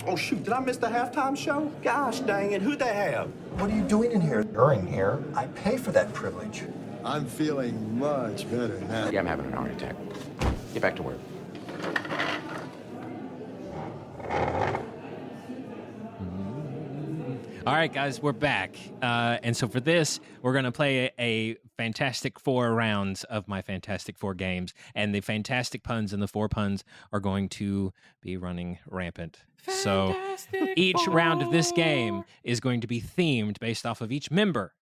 Oh, shoot, did I miss the halftime show? Gosh dang it, who'd they have? What are you doing in here? You're in here. I pay for that privilege. I'm feeling much better now. Yeah, I'm having an heart attack. Get back to work. All right, guys, we're back. And so for this, we're going to play a Fantastic Four rounds of my Fantastic Four games. And the Fantastic puns and the four puns are going to be running rampant. So each round of this game is going to be themed based off of each member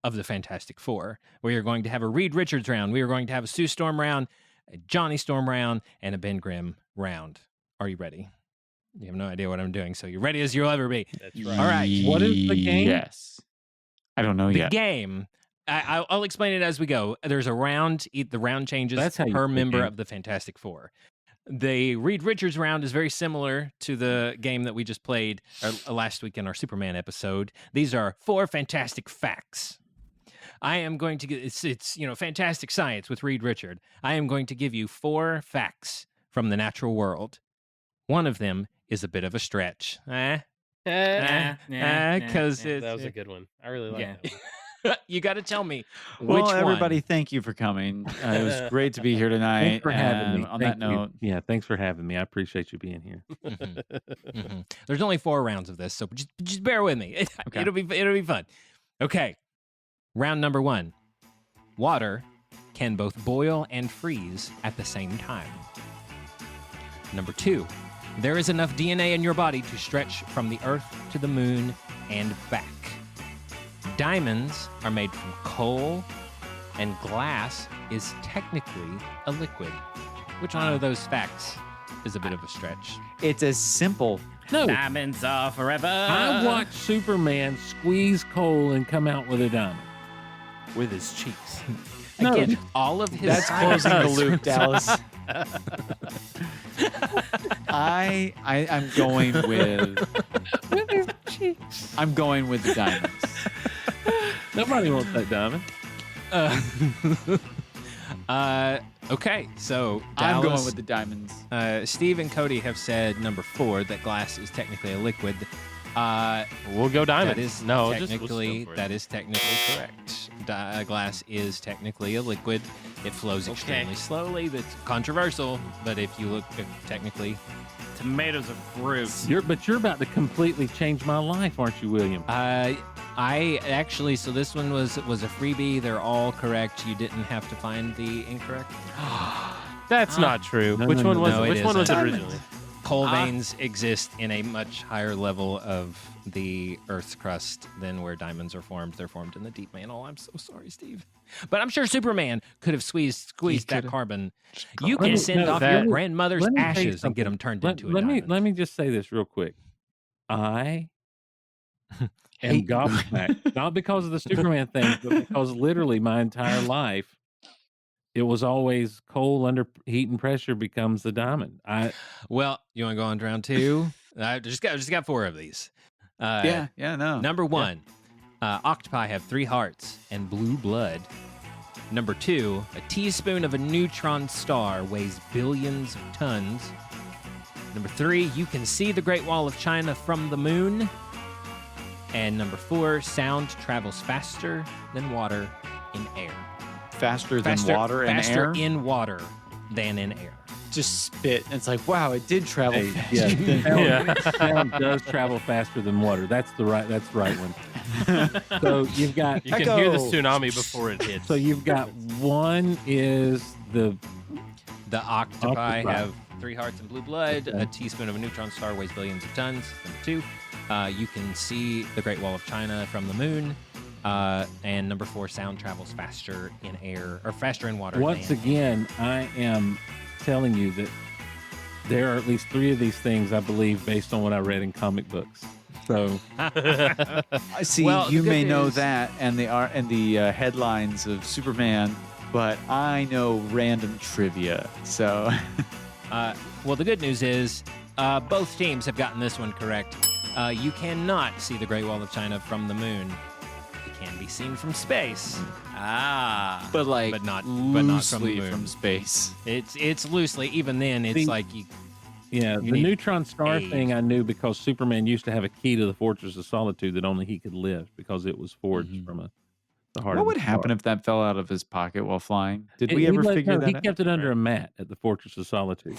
of the Fantastic Four. We are going to have a Reed Richards round. We are going to have a Sue Storm round, a Johnny Storm round, and a Ben Grimm round. Are you ready? You have no idea what I'm doing, so you're ready as you'll ever be. That's right. All right. What is the game? Yes. I don't know The yet. game, I'll explain it as we go. There's a round. The round changes That's how you per play member games. of the Fantastic Four. The Reed Richards round is very similar to the game that we just played last week in our Superman episode. These are 4 fantastic facts. I am going to get it's fantastic science with Reed Richard. I am going to give you 4 facts from the natural world. One of them is a bit of a stretch. Because that was a good one. I really like that one. You got to tell me Well, which everybody, one. thank you for coming. It was great to be here tonight. Thanks for having me. On Thank that you. note, Yeah, thanks for having me. I appreciate you being here. There's only 4 rounds of this, so just bear with me. Okay. It'll be fun. Okay, round number 1. Water can both boil and freeze at the same time. Number 2. There is enough DNA in your body to stretch from the Earth to the moon and back. Diamonds are made from coal, and glass is technically a liquid. Which one of those facts is a bit of a stretch? it's as simple. No, Diamonds are forever. I watched Superman squeeze coal and come out with a diamond. With his cheeks. No. Again, all of his That's closing the loop, Dallas. I'm going with I'm going with the diamonds. Nobody wants that diamond. Okay, so I'm Dallas, going with the diamonds. Steve and Cody have said number 4 that glass is technically a liquid. We'll go diamond. That is No, technically just go for it. that is technically correct. Glass is technically a liquid. It flows extremely slowly. That's controversial, but if you look technically, Tomatoes are fruit. But you're about to completely change my life, aren't you, William? I actually. So this one was a freebie. They're all correct. You didn't have to find the incorrect. That's not true. No, Which no, one no, was no, it? it Which one was it isn't. originally? Coal veins exist in a much higher level of the Earth's crust than where diamonds are formed. They're formed in the deep mantle. I'm so sorry, Steve. But I'm sure Superman could have squeezed that carbon. You can send off your grandmother's let me tell you ashes and get them turned into a let diamond. me just say this real quick. I am gobsmacked, not because of the Superman thing, but because literally my entire life, it was always coal under heat and pressure becomes the diamond. Well, you want to go on to round 2? I just got 4 of these. No. Number 1, octopi have 3 hearts and blue blood. Number 2, a teaspoon of a neutron star weighs billions of tons. Number 3, you can see the Great Wall of China from the moon. And number 4, sound travels faster than water in air. Faster than water and faster air? in water than in air. Just spit. It's like, wow, it did travel Yeah, fast. sound does travel faster than water. That's the right one. So you've got You can hear the tsunami before it hits. So you've got one is the octopi have 3 hearts and blue blood. A teaspoon of a neutron star weighs billions of tons. Number 2, you can see the Great Wall of China from the moon. And number 4, sound travels faster in air or faster in water. Once again, I am telling you that there are at least 3 of these things I believe based on what I read in comic books. So, See, Well, you the may good know news- that and the headlines of Superman, but I know random trivia. So, well, the good news is both teams have gotten this one correct. You cannot see the Great Wall of China from the moon. It can be seen from space. but not loosely from the moon. from space. It's loosely. Even then, it's like you. Yeah, You the need neutron star aid. thing I knew because Superman used to have a key to the Fortress of Solitude that only he could lift because it was forged from the heart What of would the happen star. if that fell out of his pocket while flying? Did we He ever let- figure no, that he out? kept it under a mat at the Fortress of Solitude.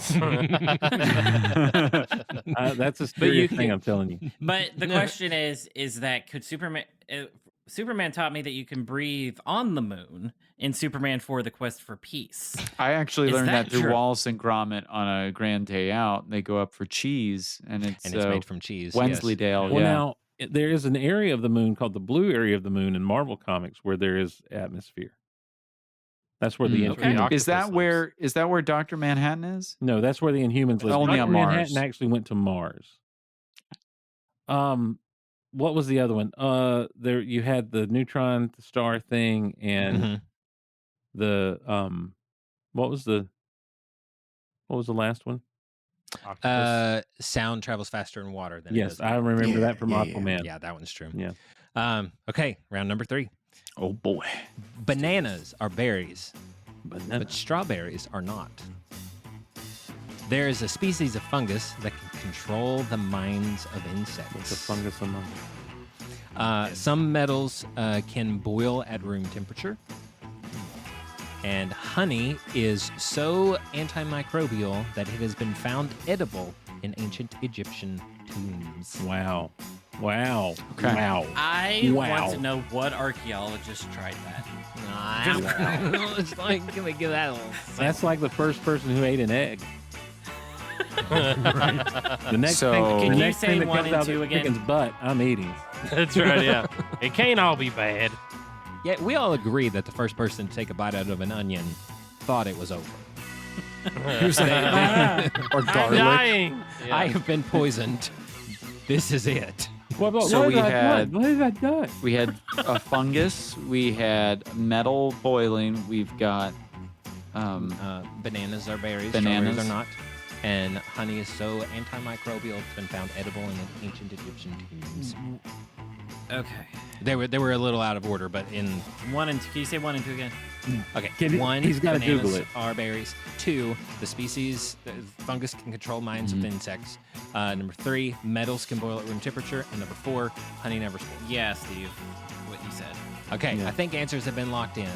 That's a serious thing I'm telling you. But the question is that could Superman? Superman taught me that you can breathe on the moon in Superman 4: The Quest for Peace. I actually Is learned that that through true? Wallace and Gromit on a Grand Day Out. They go up for cheese, and it's made from cheese. Wensleydale. Well, yeah. now there is an area of the moon called the blue area of the moon in Marvel Comics where there is atmosphere. That's where the Inhumans. Is that where Dr. Manhattan is? No, that's where the Inhumans live. Only Dr. on Mars. Manhattan actually went to Mars. What was the other one? There you had the neutron star thing and the what was the last one? Sound travels faster in water than it Yes, does. I remember that from Aquaman. Yeah, that one's true. Yeah. Okay, round number 3. Oh boy. Bananas are berries, but strawberries are not. There is a species of fungus that can control the minds of insects. What's a fungus among? Some metals can boil at room temperature. And honey is so antimicrobial that it has been found edible in ancient Egyptian tombs. Wow. Wow. Okay. Wow. I want to know what archaeologist tried that. It's like, can we give that a little? That's like the first person who ate an egg. The next So- thing, Can the you next say thing that 1 comes and out of 2 the again? chicken's butt, I'm eating. That's right. Yeah, it can't all be bad. Yeah, we all agree that the first person to take a bite out of an onion thought it was over. Or I'm garlic. dying. Yeah. I have been poisoned. This is it. So we had What has that done? we had a fungus. We had metal boiling. We've got Bananas are berries. Bananas. Strawberries are not. And honey is so antimicrobial it's been found edible in ancient Egyptian tombs. Okay. They were a little out of order, but in 1 and 2. Can you say 1 and 2 again? okay, one, he's gotta bananas Google it. are berries. 2, the species the fungus can control minds of insects. Number 3, metals can boil at room temperature. And number 4, honey never spoils. Yeah, Steve. What you said. Okay, Yeah. I think answers have been locked in.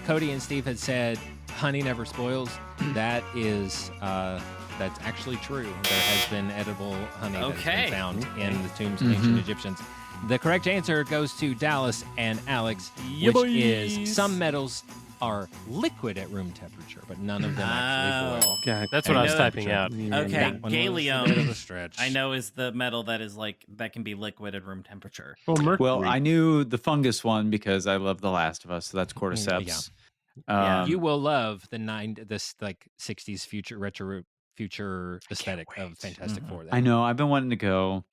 Cody and Steve had said honey never spoils. That is that's actually true. There has been edible honey that has Okay. been found in the tombs of ancient Egyptians. The correct answer goes to Dallas and Alex, Yeah, which is boys. some metals are liquid at room temperature, but none of them actually boil. Okay. That's what I was know- typing out. Okay, That one was a bit of a gallium. stretch. I know is the metal that is like that can be liquid at room temperature. Well, mercury. Well, I knew the fungus one because I love The Last of Us, so that's cordyceps. Yeah. You will love this like 60s future aesthetic of Fantastic Four. I know. I've been wanting to go.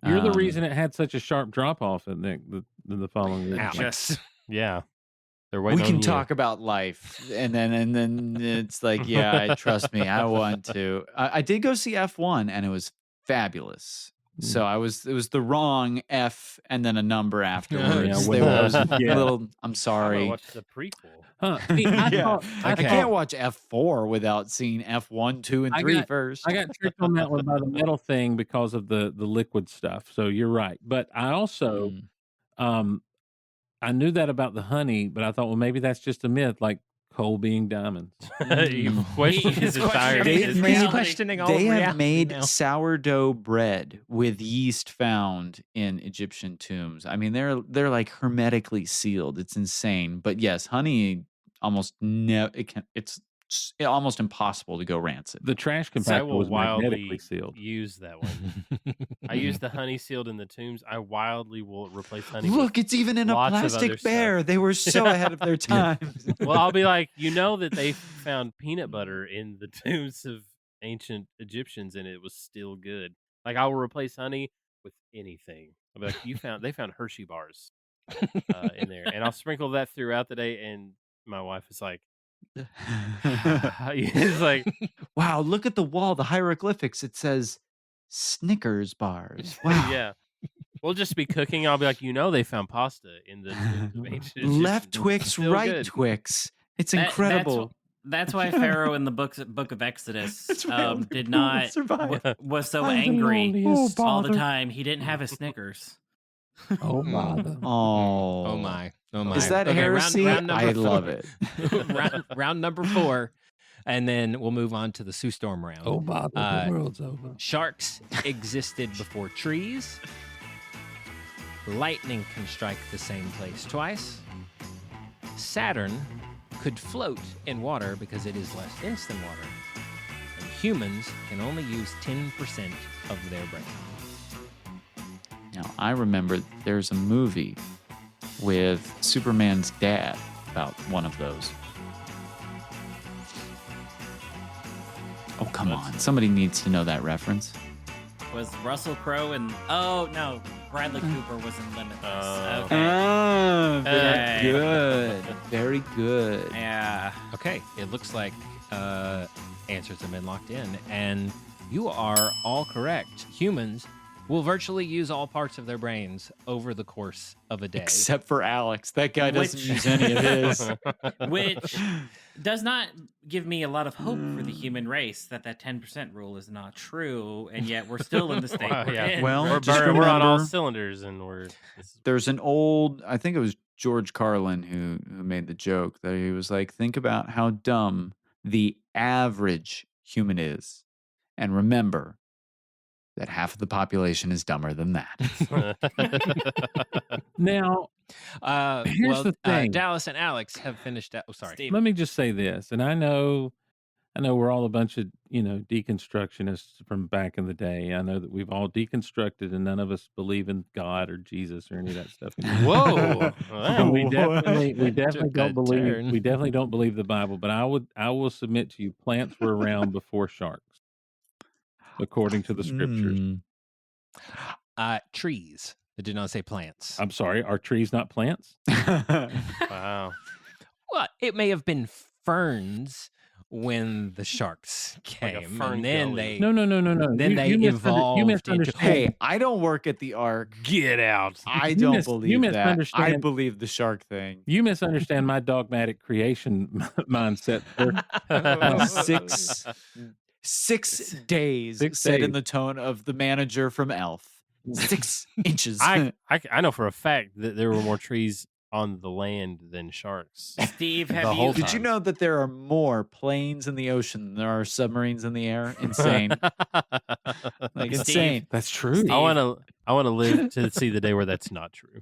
You're the reason it had such a sharp drop off in the following year. Alex. Yeah, they're We waiting can on you. talk about life, and then it's like, yeah, trust me, I want to. I did go see F1, and it was fabulous. So it was the wrong F and then a number afterwards. Yeah, There was a yeah. little. I'm I'm gonna sorry. watch the prequel. Huh. See, I Yeah. thought- I can't watch F4 without seeing F1, 2, and 3 first. I got tricked on that one by the metal thing because of the liquid stuff. So you're right. But I also, I knew that about the honey, but I thought, well, maybe that's just a myth, like coal being diamonds. You question his entire They've existence. made, questioning all they have reality made now. sourdough bread with yeast found in Egyptian tombs. I mean, they're like hermetically sealed. It's insane. But yes, honey almost never. It's almost impossible to go rancid. The trash I compactor will was magnetically wildly sealed. use that one. I use the honey sealed in the tombs. I wildly will replace honey. Look, it's even in a lots of other plastic stuff. bear. They were so ahead of their times. Well, I'll be like, you know that they found peanut butter in the tombs of ancient Egyptians, and it was still good. Like I will replace honey with anything. I'll be like, they found Hershey bars in there, and I'll sprinkle that throughout the day. And my wife is like, it's like, wow, look at the wall, the hieroglyphics. It says Snickers bars. Wow. yeah. We'll just be cooking. I'll be like, they found pasta in the tombs of ancient Egyptians. Left It's Twix, still right good. Twix. It's That's incredible. That's why Pharaoh in the book of Exodus did not was so I'm the angry loneliest. all the Father. time. He didn't have a Snickers. Oh, bother. Oh my. Oh my. Is that Okay, heresy? round number I love four. it. round number 4. And then we'll move on to the Sue Storm round. Oh, bother. The world's over. Sharks existed before trees. Lightning can strike the same place twice. Saturn could float in water because it is less dense than water. And humans can only use 10% of their brain. Now, I remember there's a movie with Superman's dad about one of those. Oh, come on. Somebody needs to know that reference. Was Russell Crowe and no, Bradley Cooper was in Limitless. Okay. Very good. Very good. Yeah. Okay, it looks like answers have been locked in, and you are all correct. Humans will virtually use all parts of their brains over the course of a day. Except for Alex. That guy doesn't use any of his. Which does not give me a lot of hope for the human race that 10% rule is not true, and yet we're still in the state we're in. Well, we're on all cylinders, and there's an old, I think it was George Carlin who made the joke that he was like, think about how dumb the average human is. And remember that half of the population is dumber than that. Now, here's the thing. Dallas and Alex have finished. Oh, sorry. Steve. Let me just say this, and I know we're all a bunch of deconstructionists from back in the day. I know that we've all deconstructed, and none of us believe in God or Jesus or any of that stuff anymore. Whoa! we definitely don't believe. turn. We definitely don't believe the Bible. But I will submit to you, plants were around before sharks, according to the scriptures. Trees. It did not say plants. I'm sorry, are trees not plants? Wow. Well, it may have been ferns when the sharks came, Like a fern and then gully. they No. Then they you evolved. misunderstood. Hey, I don't work at the Ark. Get out. I don't believe that. I misunderstand. believe the shark thing. You misunderstand my dogmatic creation mindset. Six days 6 said in days. the tone of the manager from Elf. 6 inches. I know for a fact that there were more trees on the land than sharks. Steve, The have whole you? Did you know that there are more planes in the ocean than there are submarines in the air? Insane. Like Steve, insane. That's true. I want to live to see the day where that's not true.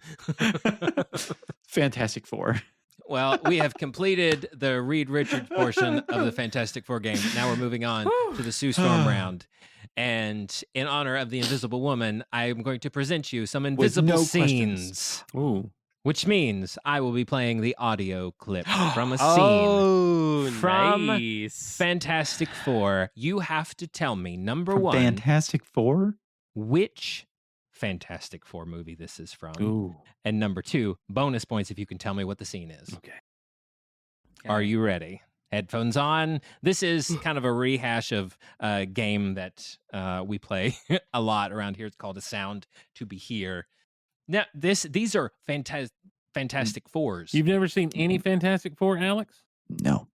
Fantastic Four. Well, we have completed the Reed Richards portion of the Fantastic Four game. Now we're moving on to the Sue Storm round. And in honor of the Invisible Woman, I am going to present you some invisible no scenes. Ooh. Which means I will be playing the audio clip from a scene Oh, from nice. Fantastic Four. You have to tell me, number one, Fantastic Four? which Fantastic Four movie this is from. Ooh. And number two, bonus points if you can tell me what the scene is. Okay. Are you ready? Headphones on. This is kind of a rehash of a game that we play a lot around here. It's called A Sound to Be Here. Now, these are Fantastic Fours. You've never seen any Fantastic Four, Alex? No.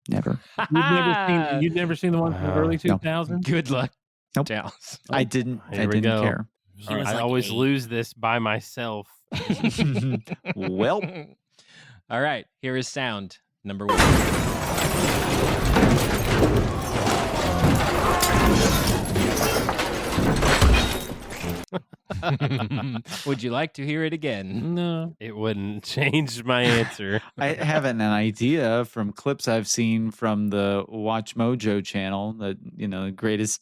Never. You've never seen the one from the early 2000s? Good luck. Nope. Dallas. I didn't Here we go. care. He was I like always 8. lose this by myself. Well, All right. Here is sound number one. Would you like to hear it again? No. It wouldn't change my answer. I have an idea from clips I've seen from the Watch Mojo channel that, the greatest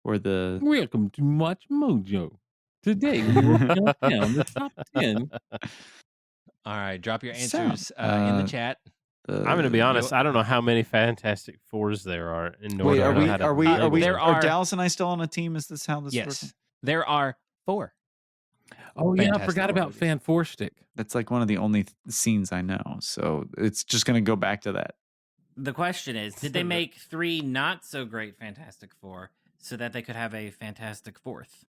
or the Welcome to Watch Mojo. Today we will count down the top 10. All right. Drop your Sound. answers in the chat. I'm going to be honest. I don't know how many Fantastic Fours there are. Wait, There are are- Dallas and I still on a team? Is this how this Yes. works? There are 4. Oh, yeah, I Fantastic forgot Four about movies. Fan Four Stick. That's like one of the only scenes I know. So it's just going to go back to that. The question is, did they make 3 not so great Fantastic Four so that they could have a Fantastic Fourth?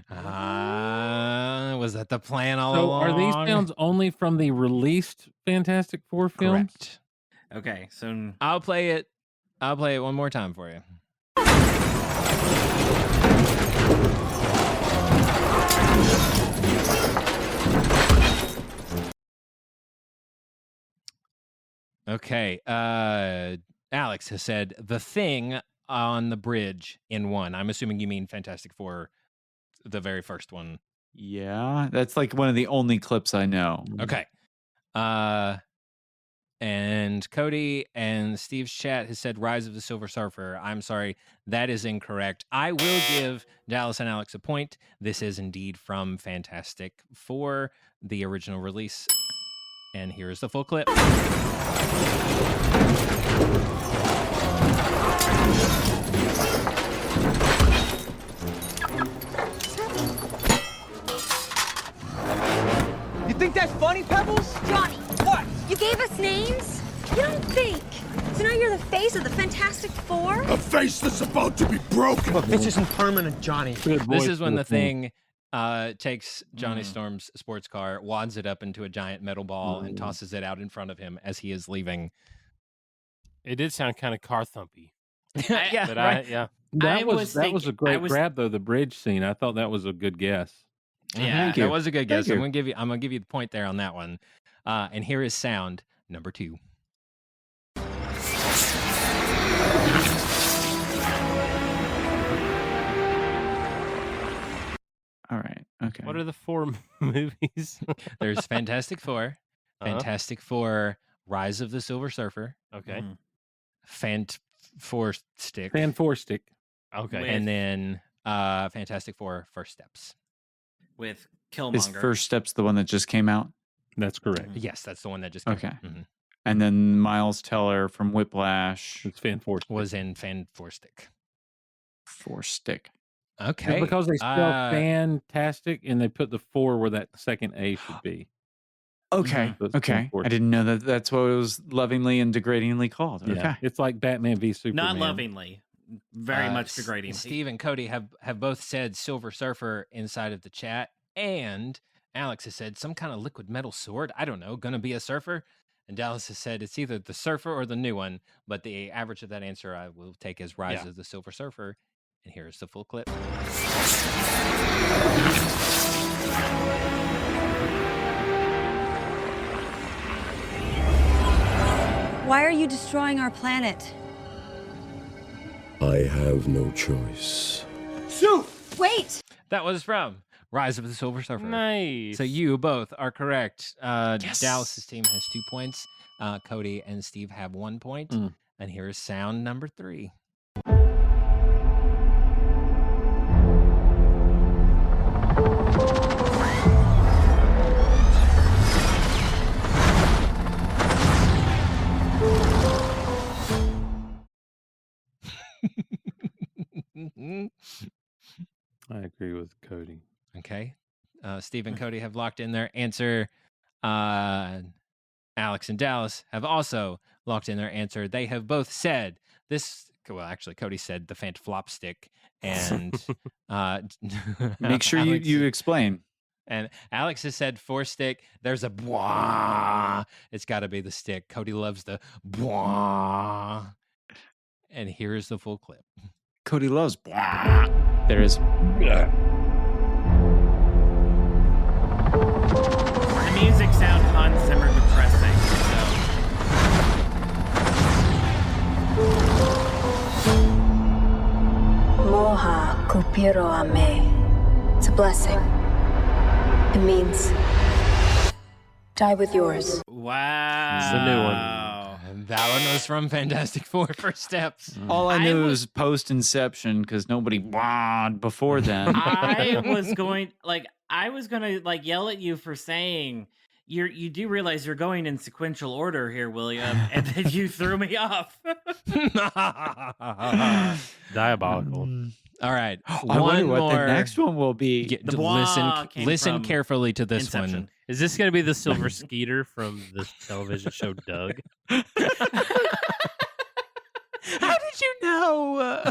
Was that the plan all So along? are these films only from the released Fantastic Four films? Correct. Okay, so I'll play it one more time for you. Okay. Alex has said The Thing on the bridge in 1. I'm assuming you mean Fantastic Four, the very first one. Yeah, that's like one of the only clips I know. Okay. And Cody and Steve's chat has said Rise of the Silver Surfer. I'm sorry, that is incorrect. I will give Dallas and Alex a point. This is indeed from Fantastic Four, the original release. And here's the full clip. You think that's funny, Pebbles? Johnny, What? you gave us names? You don't think. So now you're the face of the Fantastic Four? A face that's about to be broken. Look, this isn't permanent, Johnny. This is when the Thing takes Johnny Storm's sports car, wads it up into a giant metal ball, and tosses it out in front of him as he is leaving. It did sound kind of car thumpy. Yeah, But right. That was a great grab though. The bridge scene. I thought that was a good guess. Yeah, that was a good guess. Thank I'm you. gonna give you the point there on that one. And here is sound number 2. All right. Okay. What are the 4 movies? There's Fantastic Four, Fantastic Four, Rise of the Silver Surfer. Okay. Four Stick. Okay. And then Fantastic Four, First Steps. with Is Killmonger. First Steps the one that just came out? That's correct. Yes, that's the one that just came Okay. out. Mhm. And then Miles Teller from Whiplash. It's Fan Four was in Fan Four Stick. Four Stick. Okay. Because they spell fantastic and they put the 4 where that second A should be. Okay. So it's Okay. Fan4. I didn't know that that's what it was lovingly and degradingly called. Yeah. Okay. It's like Batman v Superman. Not lovingly. Very much degrading. Steve and Cody have both said Silver Surfer inside of the chat, and Alex has said some kind of liquid metal sword. I don't know, gonna be a surfer. And Dallas has said it's either the Surfer or the new one, but the average of that answer I will take as Rise of the Silver Surfer. And here's the full clip. Why are you destroying our planet? I have no choice. Shoot! Wait! That was from Rise of the Silver Surfer. Nice. So you both are correct. Dallas's team has 2 points. Cody and Steve have 1 point. And here is sound number 3. I agree with Cody. Okay. Steve and Cody have locked in their answer. Alex and Dallas have also locked in their answer. They have both said this. Well, actually, Cody said the Fant Flop Stick. And Make sure Alex- you explain. And Alex has said 4 stick. There's a bwah. It's got to be the stick. Cody loves the bwah. And here's the full clip. Cody loves. Blah. There is. The music sound Hans Zimmer depressing. Moha kupiro ame. It's a blessing. It means die with yours. So, wow. It's the new one. And that one was from Fantastic Four First Steps. All I knew was post Inception because nobody wad before then. I was going to yell at you for saying you do realize you're going in sequential order here, William, and then you threw me off. Diabolical. All right. I wonder what the next one will be. Listen carefully to this Inception. one. Is this going to be the Silver Skeeter from the television show Doug? How did you know?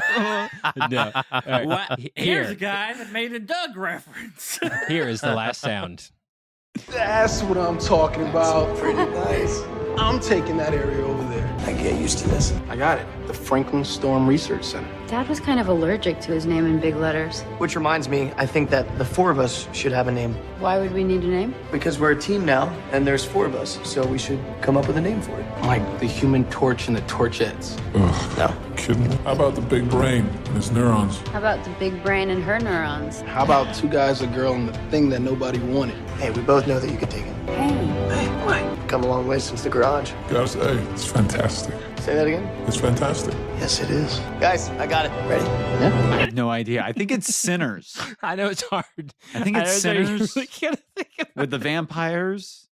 No. All right. What? Here. Here's a guy that made a Doug reference. Here is the last sound. That's what I'm talking about. Pretty nice. I'm taking that area over there. I get used to this. I got it. The Franklin Storm Research Center. Dad was kind of allergic to his name in big letters. Which reminds me, I think that the four of us should have a name. Why would we need a name? Because we're a team now, and there's four of us, so we should come up with a name for it. Like the Human Torch and the Torchettes. Ugh. No. Kidding me? How about the big brain and its neurons? How about the big brain and her neurons? How about two guys, a girl, and the thing that nobody wanted? Hey, we both know that you could take it. Hey, what? Come a long way since the garage. Gotta say, it's fantastic. Say that again? It's fantastic. Yes, it is. Guys, I got it. Ready? I have no idea. I think it's Sinners. I know it's hard. I think it's Sinners Really can't think of with the vampires.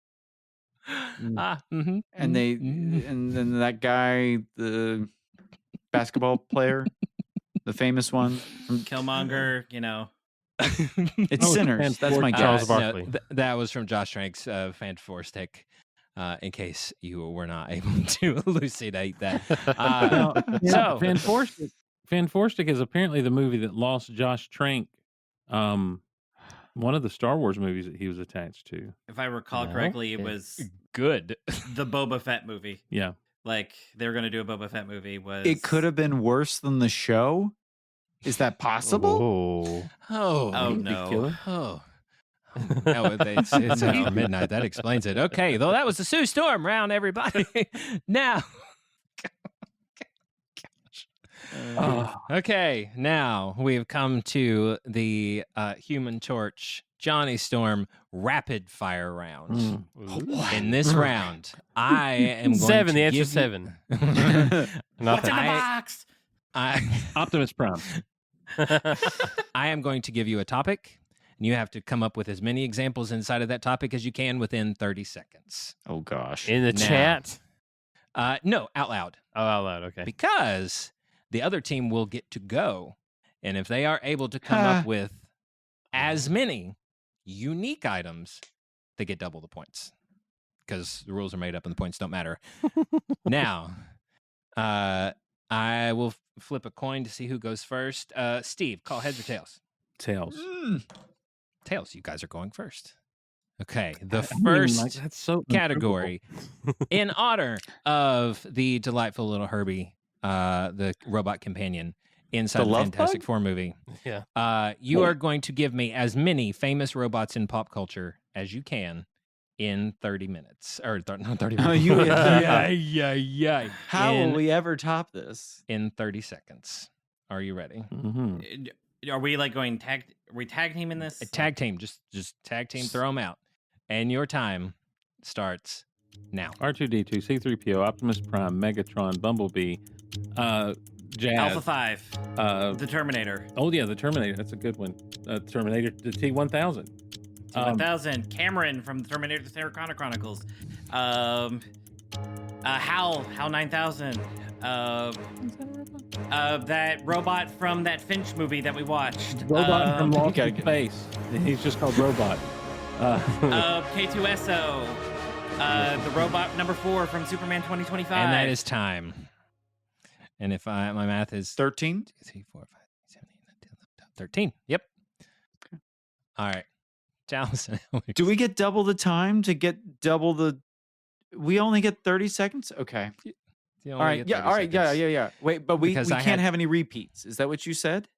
mm-hmm. And they and then that guy, the basketball player, the famous one from Killmonger, you know. It's Sinners. That's my Charles guess. Barkley. That was from Josh Trank's Fantastic. In case you were not able to elucidate that. So Van Forstic is apparently the movie that lost Josh Trank one of the Star Wars movies that he was attached to. If I recall correctly, it was good. The Boba Fett movie. Yeah. Like they were going to do a Boba Fett movie. It could have been worse than the show. Is that possible? Oh no. Oh. No, it's after midnight. That explains it. Okay, though that was the Sue Storm round, everybody. Now, okay, now we have come to the Human Torch Johnny Storm rapid fire round. In this round, I am going seven. to The answer give is 7. What's in the box? Optimus Prime. I am going to give you a topic. And you have to come up with as many examples inside of that topic as you can within 30 seconds. Oh, gosh. In the chat? No, out loud. Oh, out loud. Okay. Because the other team will get to go. And if they are able to come up with as many unique items, they get double the points. Because the rules are made up and the points don't matter. Now, I will flip a coin to see who goes first. Steve, call heads or tails? Tails. Tails, you guys are going first. Okay, the first that's so category in honor of the delightful little Herbie, the robot companion inside the Fantastic Four movie. Yeah. You are going to give me as many famous robots in pop culture as you can in 30 minutes. Or not 30 minutes. How will we ever top this? In 30 seconds. Are you ready? Mm-hmm. Are we like going tag? Are we tag team in this? A tag team, just tag team, throw them out, and your time starts now. R2D2, C3PO, Optimus Prime, Megatron, Bumblebee, Jazz, Alpha 5, the Terminator. Oh yeah, the Terminator. That's a good one. Terminator, the T-1000. T-1000, Cameron from the Terminator: The Sarah Connor Chronicles. HAL 9000. That robot from that Finch movie that we watched. Robot from Lost in Space. He's just called Robot. K2SO. The robot number 4 from Superman 2025. And that is time. And if my math is 13? 2, 3, 4, 5, 7, 8, 9, 10, 13. Yep. Okay. All right. Allison. Do we get double the time to get double the... We only get 30 seconds? Okay. All right. Yeah. All right. Yeah. Wait, but we can't have any repeats. Is that what you said?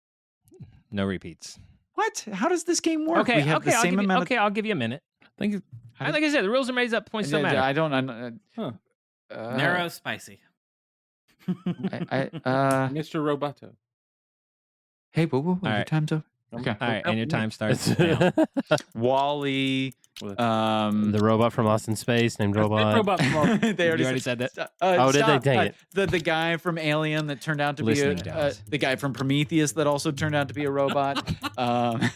No repeats. What? How does this game work? Okay. We have the same amount Okay, I'll give you a minute. Thank you. Like I said, the rules are made up. Points don't matter. I don't. Narrow, spicy. Mr. Roboto. Hey, whoa. All Your right. time's up. Okay. All right, and your time starts now. Wall-E. The robot from Lost in Space named Robot. They already said that. Did they? Dang it. The guy from Alien that turned out to be the guy from Prometheus that also turned out to be a robot. The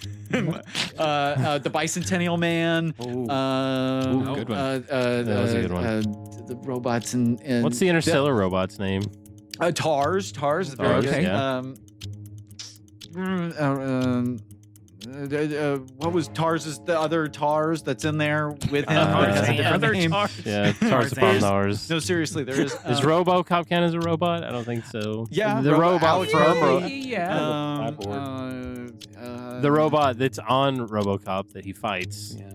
Bicentennial Man. Good one. That was a good one. The robots in What's the interstellar robot's name? Tars. Tars is very good. Yeah. What was Tars's the other Tars that's in there with him? Has a different name. Yeah, Tarzan Tars. No, seriously, there is. Is RoboCop count as a robot? I don't think so. Yeah, the robot from the robot that's on RoboCop that he fights. Yeah.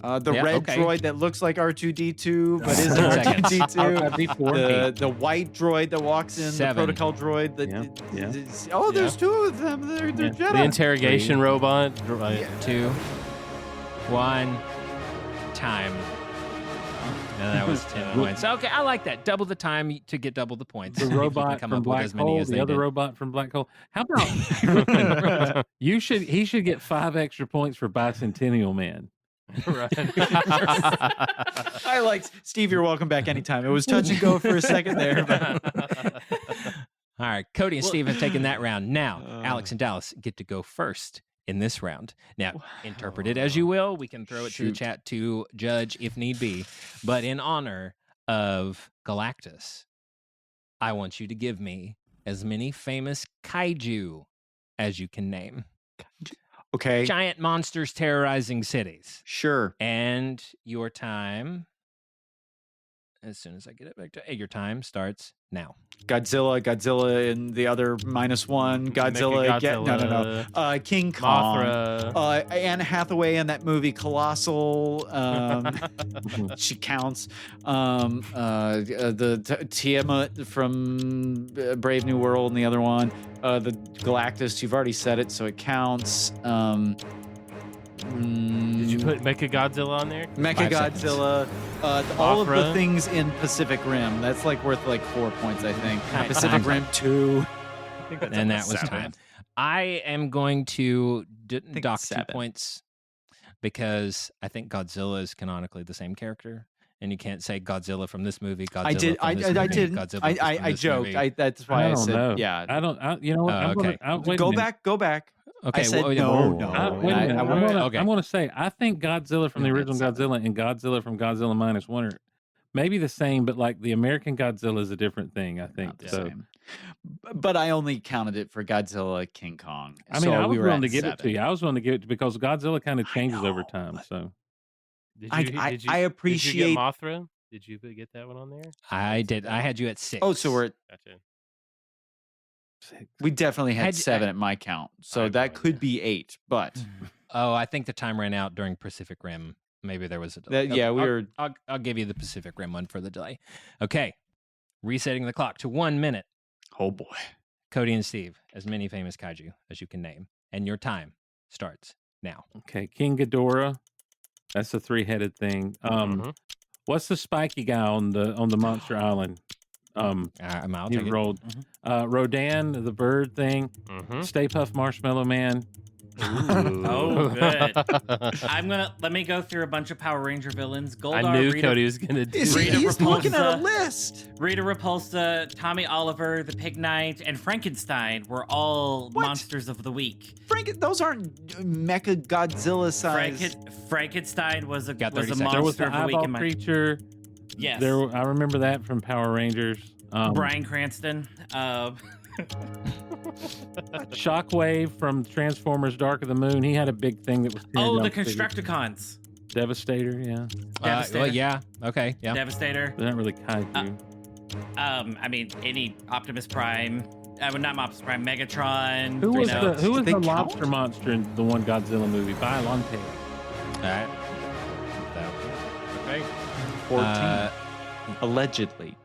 The red droid that looks like R2D2 but isn't R2D2. The white droid that walks in, 7. the protocol droid. There's 2 of them. They're Jedi. The interrogation robot. 2, 1, time. No, that was 10 points. Okay, I like that. Double the time to get double the points. The robot from Black Hole, the other robot from Black Hole. How about he should get 5 extra points for Bicentennial Man. Right. I liked Steve. You're welcome back anytime. It was touch and go for a second there. But... All right, Cody and Steve have taken that round. Now, Alex and Dallas get to go first in this round. Now, interpret it as you will. We can throw it to the chat to judge if need be. But in honor of Galactus, I want you to give me as many famous kaiju as you can name. Okay. Giant monsters terrorizing cities. Sure. And your time, as soon as I get it back to your time starts now. Godzilla and the other -1. Godzilla. King Kong. Mothra. Anne Hathaway in that movie Colossal. She counts. The Tiamat from Brave New World and the other one. The Galactus. You've already said it, so it counts. Did you put Mechagodzilla on there? Mechagodzilla, all of the things in Pacific Rim. That's like worth like 4 points, I think. Pacific Rim 2. And that was time. I am going to dock 2 points because I think Godzilla is canonically the same character. And you can't say Godzilla from this movie. Godzilla I did. I joked. That's why I said. Know. Yeah. I don't. You know what? Go back. Okay. I said no. Wait a minute. I'm going to say I think Godzilla from the original Godzilla and Godzilla from Godzilla -1 are maybe the same, but like the American Godzilla is a different thing. I think so. Same. But I only counted it for Godzilla, King Kong. I mean, I was willing to give it to you. I was willing to give it because Godzilla kind of changes over time. So. I appreciate. Did you get Mothra? Did you get that one on there? I did. I had you at 6. Oh, so we're. Gotcha. 6. We definitely had 7 at my count, so that could be 8. But I think the time ran out during Pacific Rim. Maybe there was a delay. I'll give you the Pacific Rim one for the delay. Okay, resetting the clock to 1 minute. Oh boy, Cody and Steve, as many famous kaiju as you can name, and your time starts now. Okay, King Ghidorah. That's a 3-headed thing. What's the spiky guy on the Monster Island? I'll take rolled. Rodan, the bird thing. Stay Puft Marshmallow Man. Oh, good. Let me go through a bunch of Power Ranger villains. Goldar, I knew Cody was gonna do. He's looking at a list. Rita Repulsa, Tommy Oliver, the Pig Knight, and Frankenstein were all monsters of the week. Those aren't Mecha Godzilla size. Frankenstein was a monster there was the of the week eyeball in my creature. Yes. I remember that from Power Rangers. Bryan Cranston. Shockwave from Transformers Dark of the Moon. He had a big thing that was the Constructicons. Devastator, yeah. Devastator. Yeah. Okay. Yeah. Devastator. They're not really kaiju. I mean, any Optimus Prime. Not Optimus Prime. Megatron. Who was the lobster monster in the one Godzilla movie? Biollante. All right. Okay. 14. Allegedly.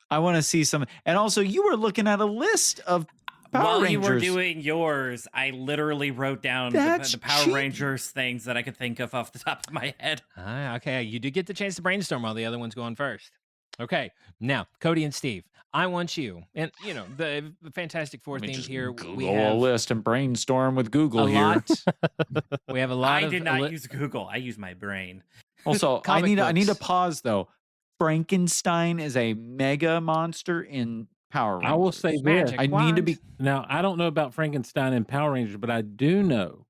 I want to see some. And also, you were looking at a list of Power Rangers. While you were doing yours, I literally wrote down the Power Rangers things that I could think of off the top of my head. Okay, you do get the chance to brainstorm while the other one's going first. Okay, now, Cody and Steve, I want you, and the Fantastic Four theme here. We have a list and brainstorm with Google here. We have a lot. I did not use Google. I used my brain. Also, I need to pause though. Frankenstein is a mega monster in Power Rangers. I will say this. I need to be now. I don't know about Frankenstein in Power Rangers, but I do know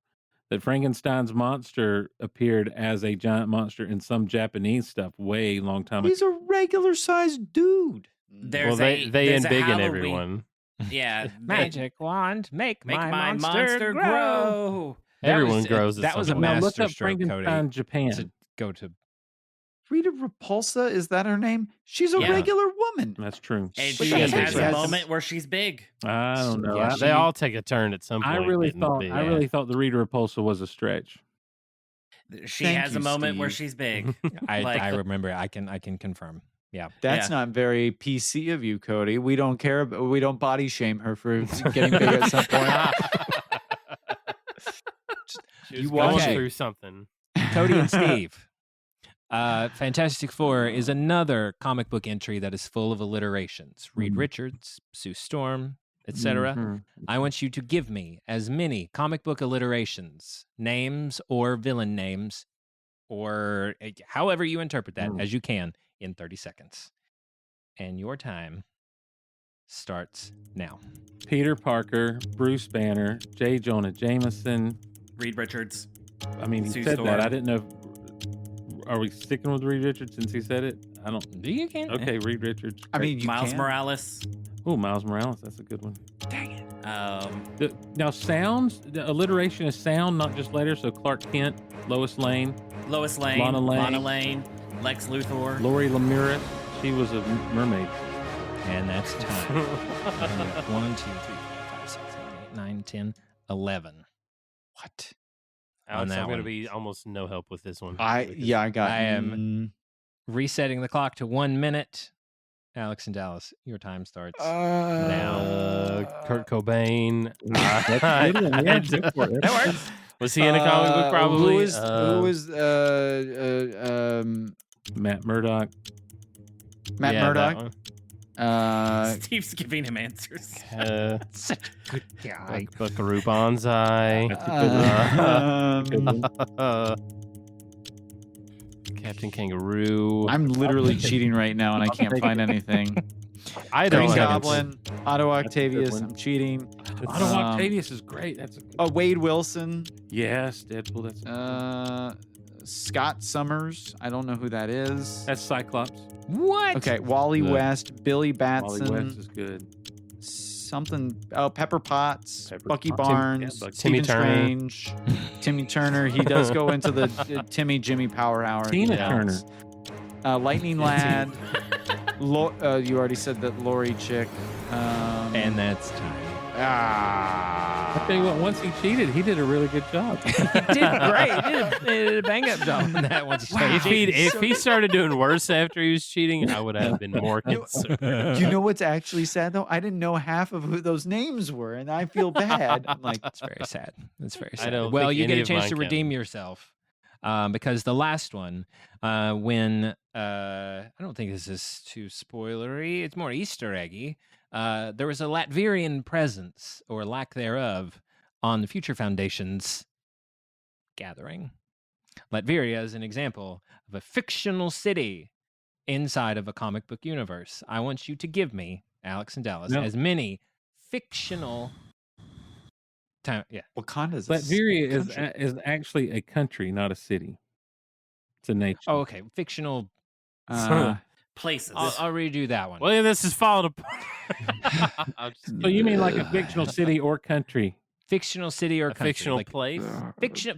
that Frankenstein's monster appeared as a giant monster in some Japanese stuff way long time ago. He's a regular sized dude. They embiggen everyone. Yeah, magic wand, make my monster grow. Everyone grows. That was a master look up stroke, Frankenstein Cody, Japan. to go to Rita Repulsa, is that her name? She's a Yeah. regular woman. That's true. And But she that's has what a she moment where she's big. I don't know. Yeah, they all take a turn at some point. I really getting thought big. I really thought the Rita Repulsa was a stretch. She Thank has you, a moment where Steve. she's big. I remember. I can confirm. Yeah. That's not very PC of you, Cody. We don't care. We don't body shame her for getting big at some point. She was You going watch it. through something. Cody and Steve. Fantastic Four is another comic book entry that is full of alliterations. Reed Richards, Sue Storm, etc. Mhm. I want you to give me as many comic book alliterations, names or villain names, or however you interpret that as you can in 30 seconds. And your time starts now. Peter Parker, Bruce Banner, J. Jonah Jameson. Reed Richards. I mean, he Sue said Storm. that. I didn't know. Are we sticking with Reed Richards since he said it? I don't. Do you can? Okay, Reed Richards. I mean, you Miles can. Morales. Oh, Miles Morales. That's a good one. Dang it. Now, sounds. The alliteration is sound, not just letters. So Clark Kent, Lois Lane, Lois Lane. Lana Lang. Lane. Lex Luthor. Lori Ramirez. She was a mermaid. And that's time. 1, 2, 3, 4, 5, 6, 7, 8, 9, 10, 11. What? Alex, that I'm going to one. be almost no help with this one. I got. I am resetting the clock to 1 minute. Alex and Dallas, your time starts now. Kurt Cobain. That's a good one. Yeah, go for it. That works. Was he in a comic book? Probably. Who is Matt Murdock. Matt Yeah, that Murdock? one. Steve's giving him answers. Such a good guy. Buckaroo Banzai. That's a good one. Good one. Captain Kangaroo. I'm literally cheating right now and I can't find anything. I don't Green have Goblin, Otto That's a good Octavius. one. I'm cheating. Otto Octavius is great. That's a good Wade Wilson. Yes, Deadpool. That's Scott Summers. I don't know who that is. that's Cyclops. What? Okay, Wally Good. West, Billy Batson. Wally West is good. Something. Oh, Pepper Potts, Pepper Bucky Potts. Barnes, Bucky. Stephen Timmy Turner. Strange, Timmy Turner. He does go into the Timmy Jimmy Power Hour. Tina Yeah. Turner. Lightning Lad. You already said that Lori chick. And that's time. I tell you what, once he cheated, he did a really good job. He did great. He did a bang up job on that once he started cheating. If he started doing worse after he was cheating, I would have been more concerned. You know what's actually sad though? I didn't know half of who those names were, and I feel bad. I'm like, It's very sad. It's very I sad. don't Well, think you get any a of chance mine to count. redeem yourself because the last one, when I don't think this is too spoilery. It's more Easter eggy. There was a Latvian presence or lack thereof on the Future Foundation's gathering. Latveria is an example of a fictional city inside of a comic book universe. I want you to give me, Alex and Dallas, No. as many fictional yeah. Wakanda's Latveria is actually a country, not a city. It's a nation. Oh, okay. Fictional. Places. I'll redo that one. Well, yeah, this is falling apart. So you mean like a fictional city or country? Fictional city or A country. fictional like, place?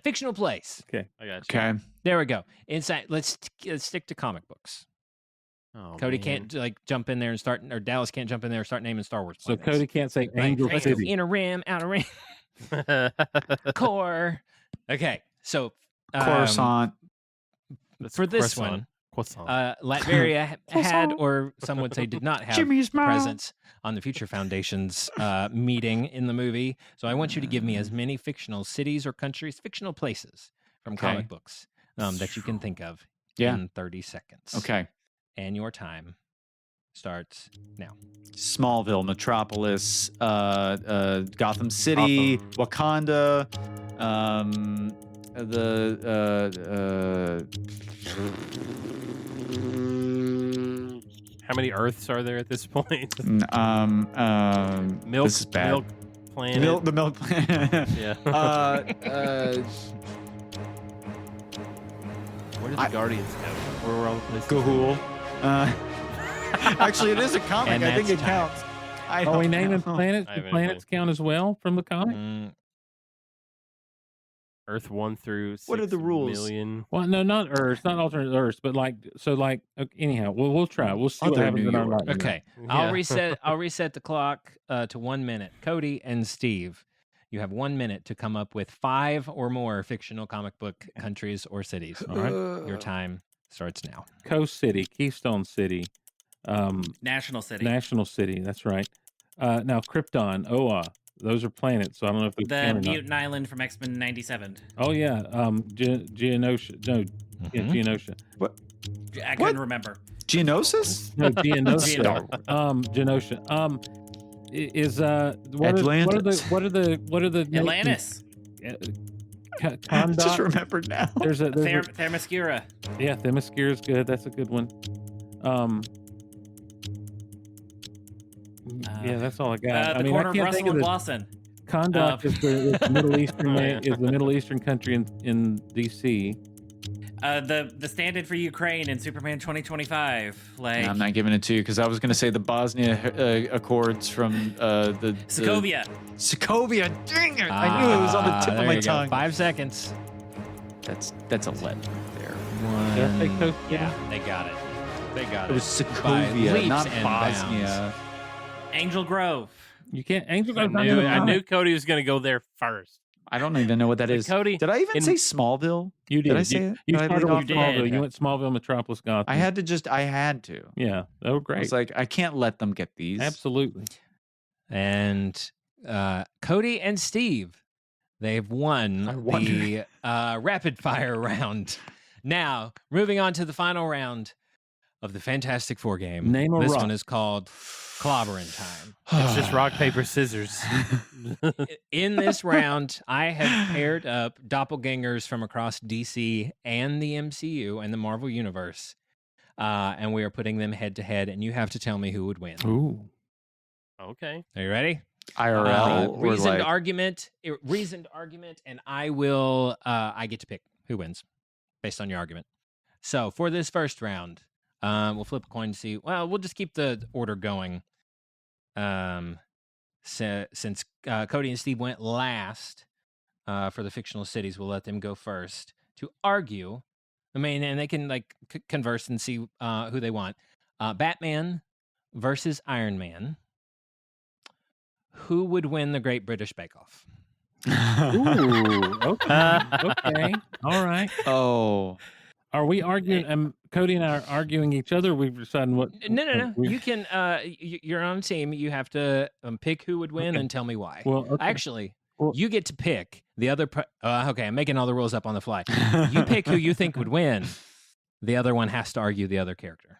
Fictional place. Okay. I got you. okay. There we go. Inside. Let's stick to comic books. Oh, Cody man. can't like jump in there and start, or Dallas can't jump in there and start naming Star Wars. So planets. Cody can't say Right, Angel let's go City. inner rim, outer rim, core. Okay, so Coruscant. for this Croissant. one, Latveria had, or some would say did not have, Jimmy's mouth. presence on the Future Foundation's meeting in the movie. So I want you to give me as many fictional cities or countries, fictional places from Okay. comic books that you can think of Yeah. in 30 seconds. Okay. And your time starts now. Smallville, Metropolis, Gotham City, Wakanda, How many Earths are there at this point? Milk. This is bad. Milk planet. The Milk Planet. Yeah. Where did the Guardians go? Where were all the places? Gahul. Actually, it is a comic. And I think that's it time. counts. Are we naming know. planets? I Do haven't planets count as well from the comic? Earth 1 through 6 What are the rules? million. Well, no, not Earths, not alternate Earths, but anyhow, we'll try. We'll see what Other happens New in our York. lightning Okay, round. I'll reset the clock to 1 minute. Cody and Steve, you have 1 minute to come up with 5 or more fictional comic book countries or cities. All right. Your time starts now. Coast City, Keystone City, National City. National City. That's right. Now Krypton, Oa. Those are planets, so I don't know if they're The Mutant Island from X-Men 97. Oh yeah, Geonosia. No, yeah, Geonosia. What? I couldn't remember. Geonosis? No, Geonosia. Geonosia. What are the Atlantis. Just remembered now. There's Themyscira. Yeah, Themyscira is good. That's a good one. Yeah, that's all I got. The corner I of can't think Russell of and the Glosson. Kondak is the Middle Eastern is the Middle Eastern country in DC. The stand-in for Ukraine in Superman 2025. Like I'm not giving it to you because I was going to say the Bosnia Accords from the Sokovia. Sokovia. Dang it! I knew it was on the tip of my tongue. 5 seconds. That's a let there. Yeah, they got it. They got it. It was Sokovia, not Bosnia. Bounds. Angel Grove. You can't. Angel Grove. I knew Cody was going to go there first. I don't even know what that is. Cody, did I even say Smallville? You did. Did I say it? You Did I started lead with off? Smallville. You went Smallville, Metropolis, Gotham. I had to. Yeah, they were great. I was like, I can't let them get these. Absolutely. And Cody and Steve, they've won the rapid fire round. Now, moving on to the final round of the Fantastic Four game. Name a this rock. one is called Clobbering Time. It's just rock, paper, scissors. In this round, I have paired up doppelgangers from across DC and the MCU and the Marvel Universe. And we are putting them head to head, and you have to tell me who would win. Ooh. Okay. Are you ready? IRL. or Reasoned like- argument, and I will. I get to pick who wins based on your argument. So for this first round, we'll flip a coin to see. Well, we'll just keep the order going. Since Cody and Steve went last for the fictional cities, we'll let them go first to argue. I mean, and they can like converse and see who they want. Batman versus Iron Man. Who would win the Great British Bake Off? Ooh. Okay. All right. Oh. Are we arguing? Cody and I are arguing each other. We've decided what. No. You can. You're on a team. You have to pick who would win and tell me why. Well, okay. Actually, you get to pick the other. Okay, I'm making all the rules up on the fly. You pick who you think would win. The other one has to argue the other character.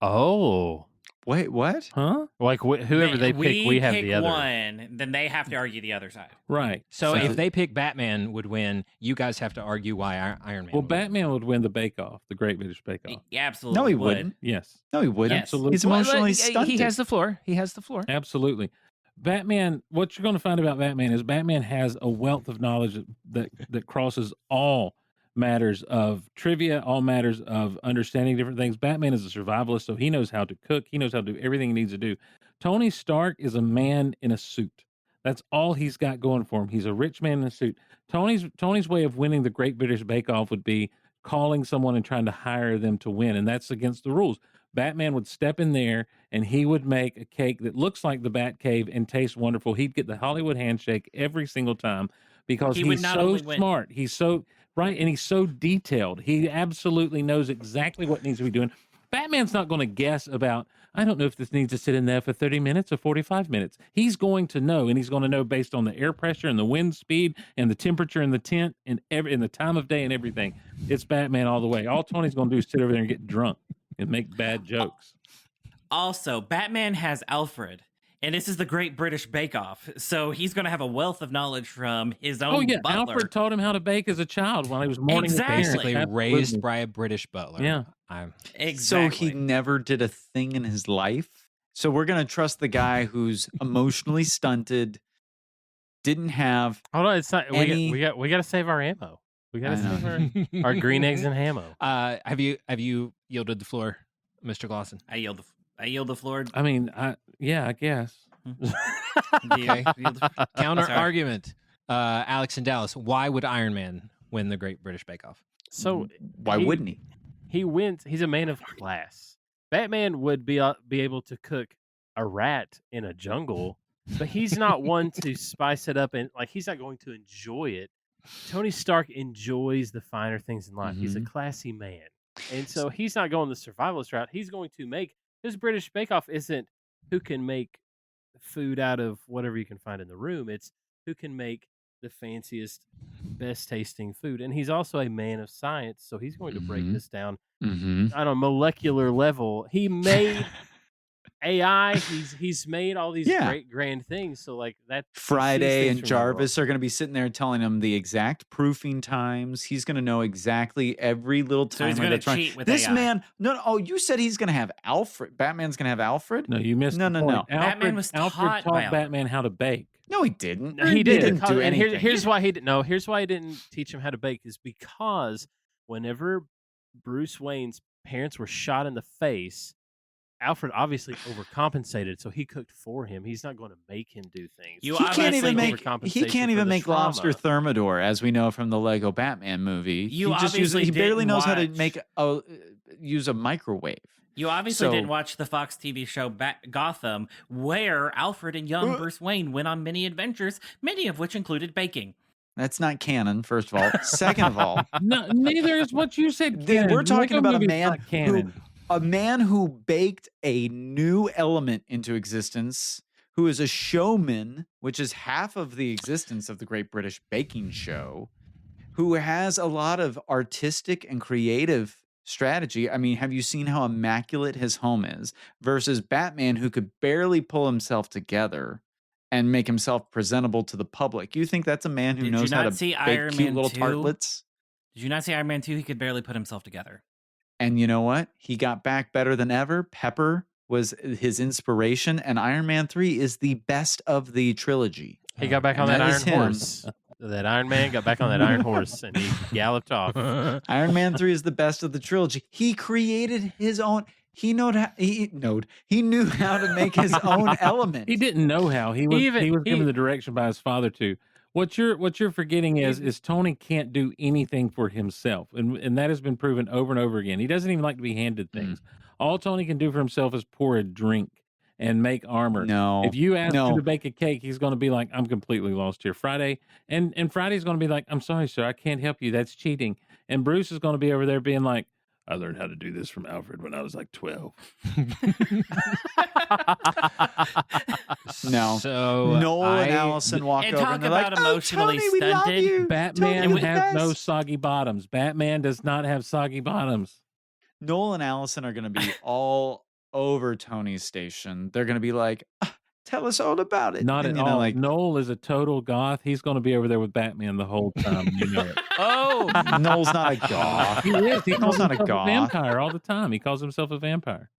Oh. Wait, what? Huh? Like whoever they pick, we have the other. One, then they have to argue the other side. Right. So if they pick Batman would win, you guys have to argue why Iron Man. Well, would Batman would win the Bake Off, the Great British Bake Off. Yeah, absolutely. No, he would. wouldn't. Yes. No, he wouldn't. Yes. Absolutely. He's emotionally Well, stunted. he has the floor. He has the floor. Absolutely. Batman, what you're going to find about Batman is Batman has a wealth of knowledge that crosses all matters of trivia, all matters of understanding different things. Batman is a survivalist, so he knows how to cook. He knows how to do everything he needs to do. Tony Stark is a man in a suit. That's all he's got going for him. He's a rich man in a suit. Tony's way of winning the Great British Bake Off would be calling someone and trying to hire them to win, and that's against the rules. Batman would step in there and he would make a cake that looks like the Batcave and tastes wonderful. He'd get the Hollywood handshake every single time because he's so smart. He's so right, and he's so detailed. He absolutely knows exactly what needs to be doing. Batman's not going to guess about, I don't know if this needs to sit in there for 30 minutes or 45 minutes. He's going to know, and he's going to know based on the air pressure and the wind speed and the temperature in the tent and the time of day and everything. It's Batman all the way. All Tony's going to do is sit over there and get drunk and make bad jokes. Also, Batman has Alfred, and this is the Great British Bake Off, so he's going to have a wealth of knowledge from his own butler. Alfred taught him how to bake as a child while he was mourning. Basically raised by a British butler. Yeah. Exactly. So he never did a thing in his life. So we're going to trust the guy who's emotionally stunted, didn't have. Hold on, it's not. Any... We got to save our ammo. We got to save our green eggs and ammo. Have you yielded the floor, Mr. Glosson? I yield the floor. I mean, I guess. Okay. Counter argument. Alex and Dallas, why would Iron Man win the Great British Bake Off? So why wouldn't he? He wins. He's a man of class. Batman would be able to cook a rat in a jungle, but he's not one to spice it up and he's not going to enjoy it. Tony Stark enjoys the finer things in life. He's a classy man, and so he's not going the survivalist route. He's going to make his British Bake Off isn't who can make food out of whatever you can find in the room. It's who can make the fanciest, best tasting food. And he's also a man of science, so he's going to break this down on a molecular level. He made AI. He's made all these great grand things. So that Friday and from Jarvis are going to be sitting there telling him the exact proofing times. He's going to know exactly every little So he's timer gonna that's right. cheat with This AI. man, no. Oh, you said he's going to have Alfred. Batman's going to have Alfred. No, you missed. No, the no, point. no. Batman was Alfred taught by taught Batman how to bake. No, he didn't. No, he did. didn't do And anything. here's why he didn't. No, here's why he didn't teach him how to bake is because whenever Bruce Wayne's parents were shot in the face, Alfred obviously overcompensated, so he cooked for him. He's not going to make him do things. You He can't even make. overcompensation He can't for even the make trauma. lobster thermidor, as we know from the Lego Batman movie. You he just uses, obviously he barely didn't knows how to watch- make use a microwave. You obviously So- didn't watch the Fox TV show Gotham, where Alfred and young Bruce Wayne went on many adventures, many of which included baking. That's not canon, first of all. Second of all, No, neither is what you said. Then Ken. we're talking Lego about a movie's man not canon. who baked a new element into existence, who is a showman, which is half of the existence of the Great British Baking Show, who has a lot of artistic and creative strategy. I mean, have you seen how immaculate his home is versus Batman, who could barely pull himself together and make himself presentable to the public? You think that's a man who Did knows you how not to see bake Iron cute Man little 2? tartlets? Did you not see Iron Man 2? He could barely put himself together. And you know what? He got back better than ever. Pepper was his inspiration, and Iron Man 3 is the best of the trilogy. He got back on And that is iron him. horse. That Iron Man got back on that iron horse and he galloped off. Iron Man 3 is the best of the trilogy. He created his own. He knew how to make his own element. He didn't know how. He was given the direction by his father to. What you're forgetting is Tony can't do anything for himself, and that has been proven over and over again. He doesn't even like to be handed things. All Tony can do for himself is pour a drink and make armor. No, if you ask no. him to bake a cake, he's going to be like, "I'm completely lost here." Friday, and Friday's going to be like, "I'm sorry, sir, I can't help you. That's cheating." And Bruce is going to be over there being like, "I learned how to do this from Alfred when I was like 12." No. So Noel and Allison walk And over talk and they're about like, emotionally "Oh, Tony, we love stunted. you. Batman Tony, has no yes." soggy bottoms. Batman does not have soggy bottoms. Noel and Allison are going to be all over Tony's station. They're going to be like, "Tell us all about it." Not And, at you know, all. like, Noel is a total goth. He's going to be over there with Batman the whole time. You know it. Oh, Noel's not a goth. He is. He Noel's calls not a himself goth. vampire all the time. He calls himself a vampire.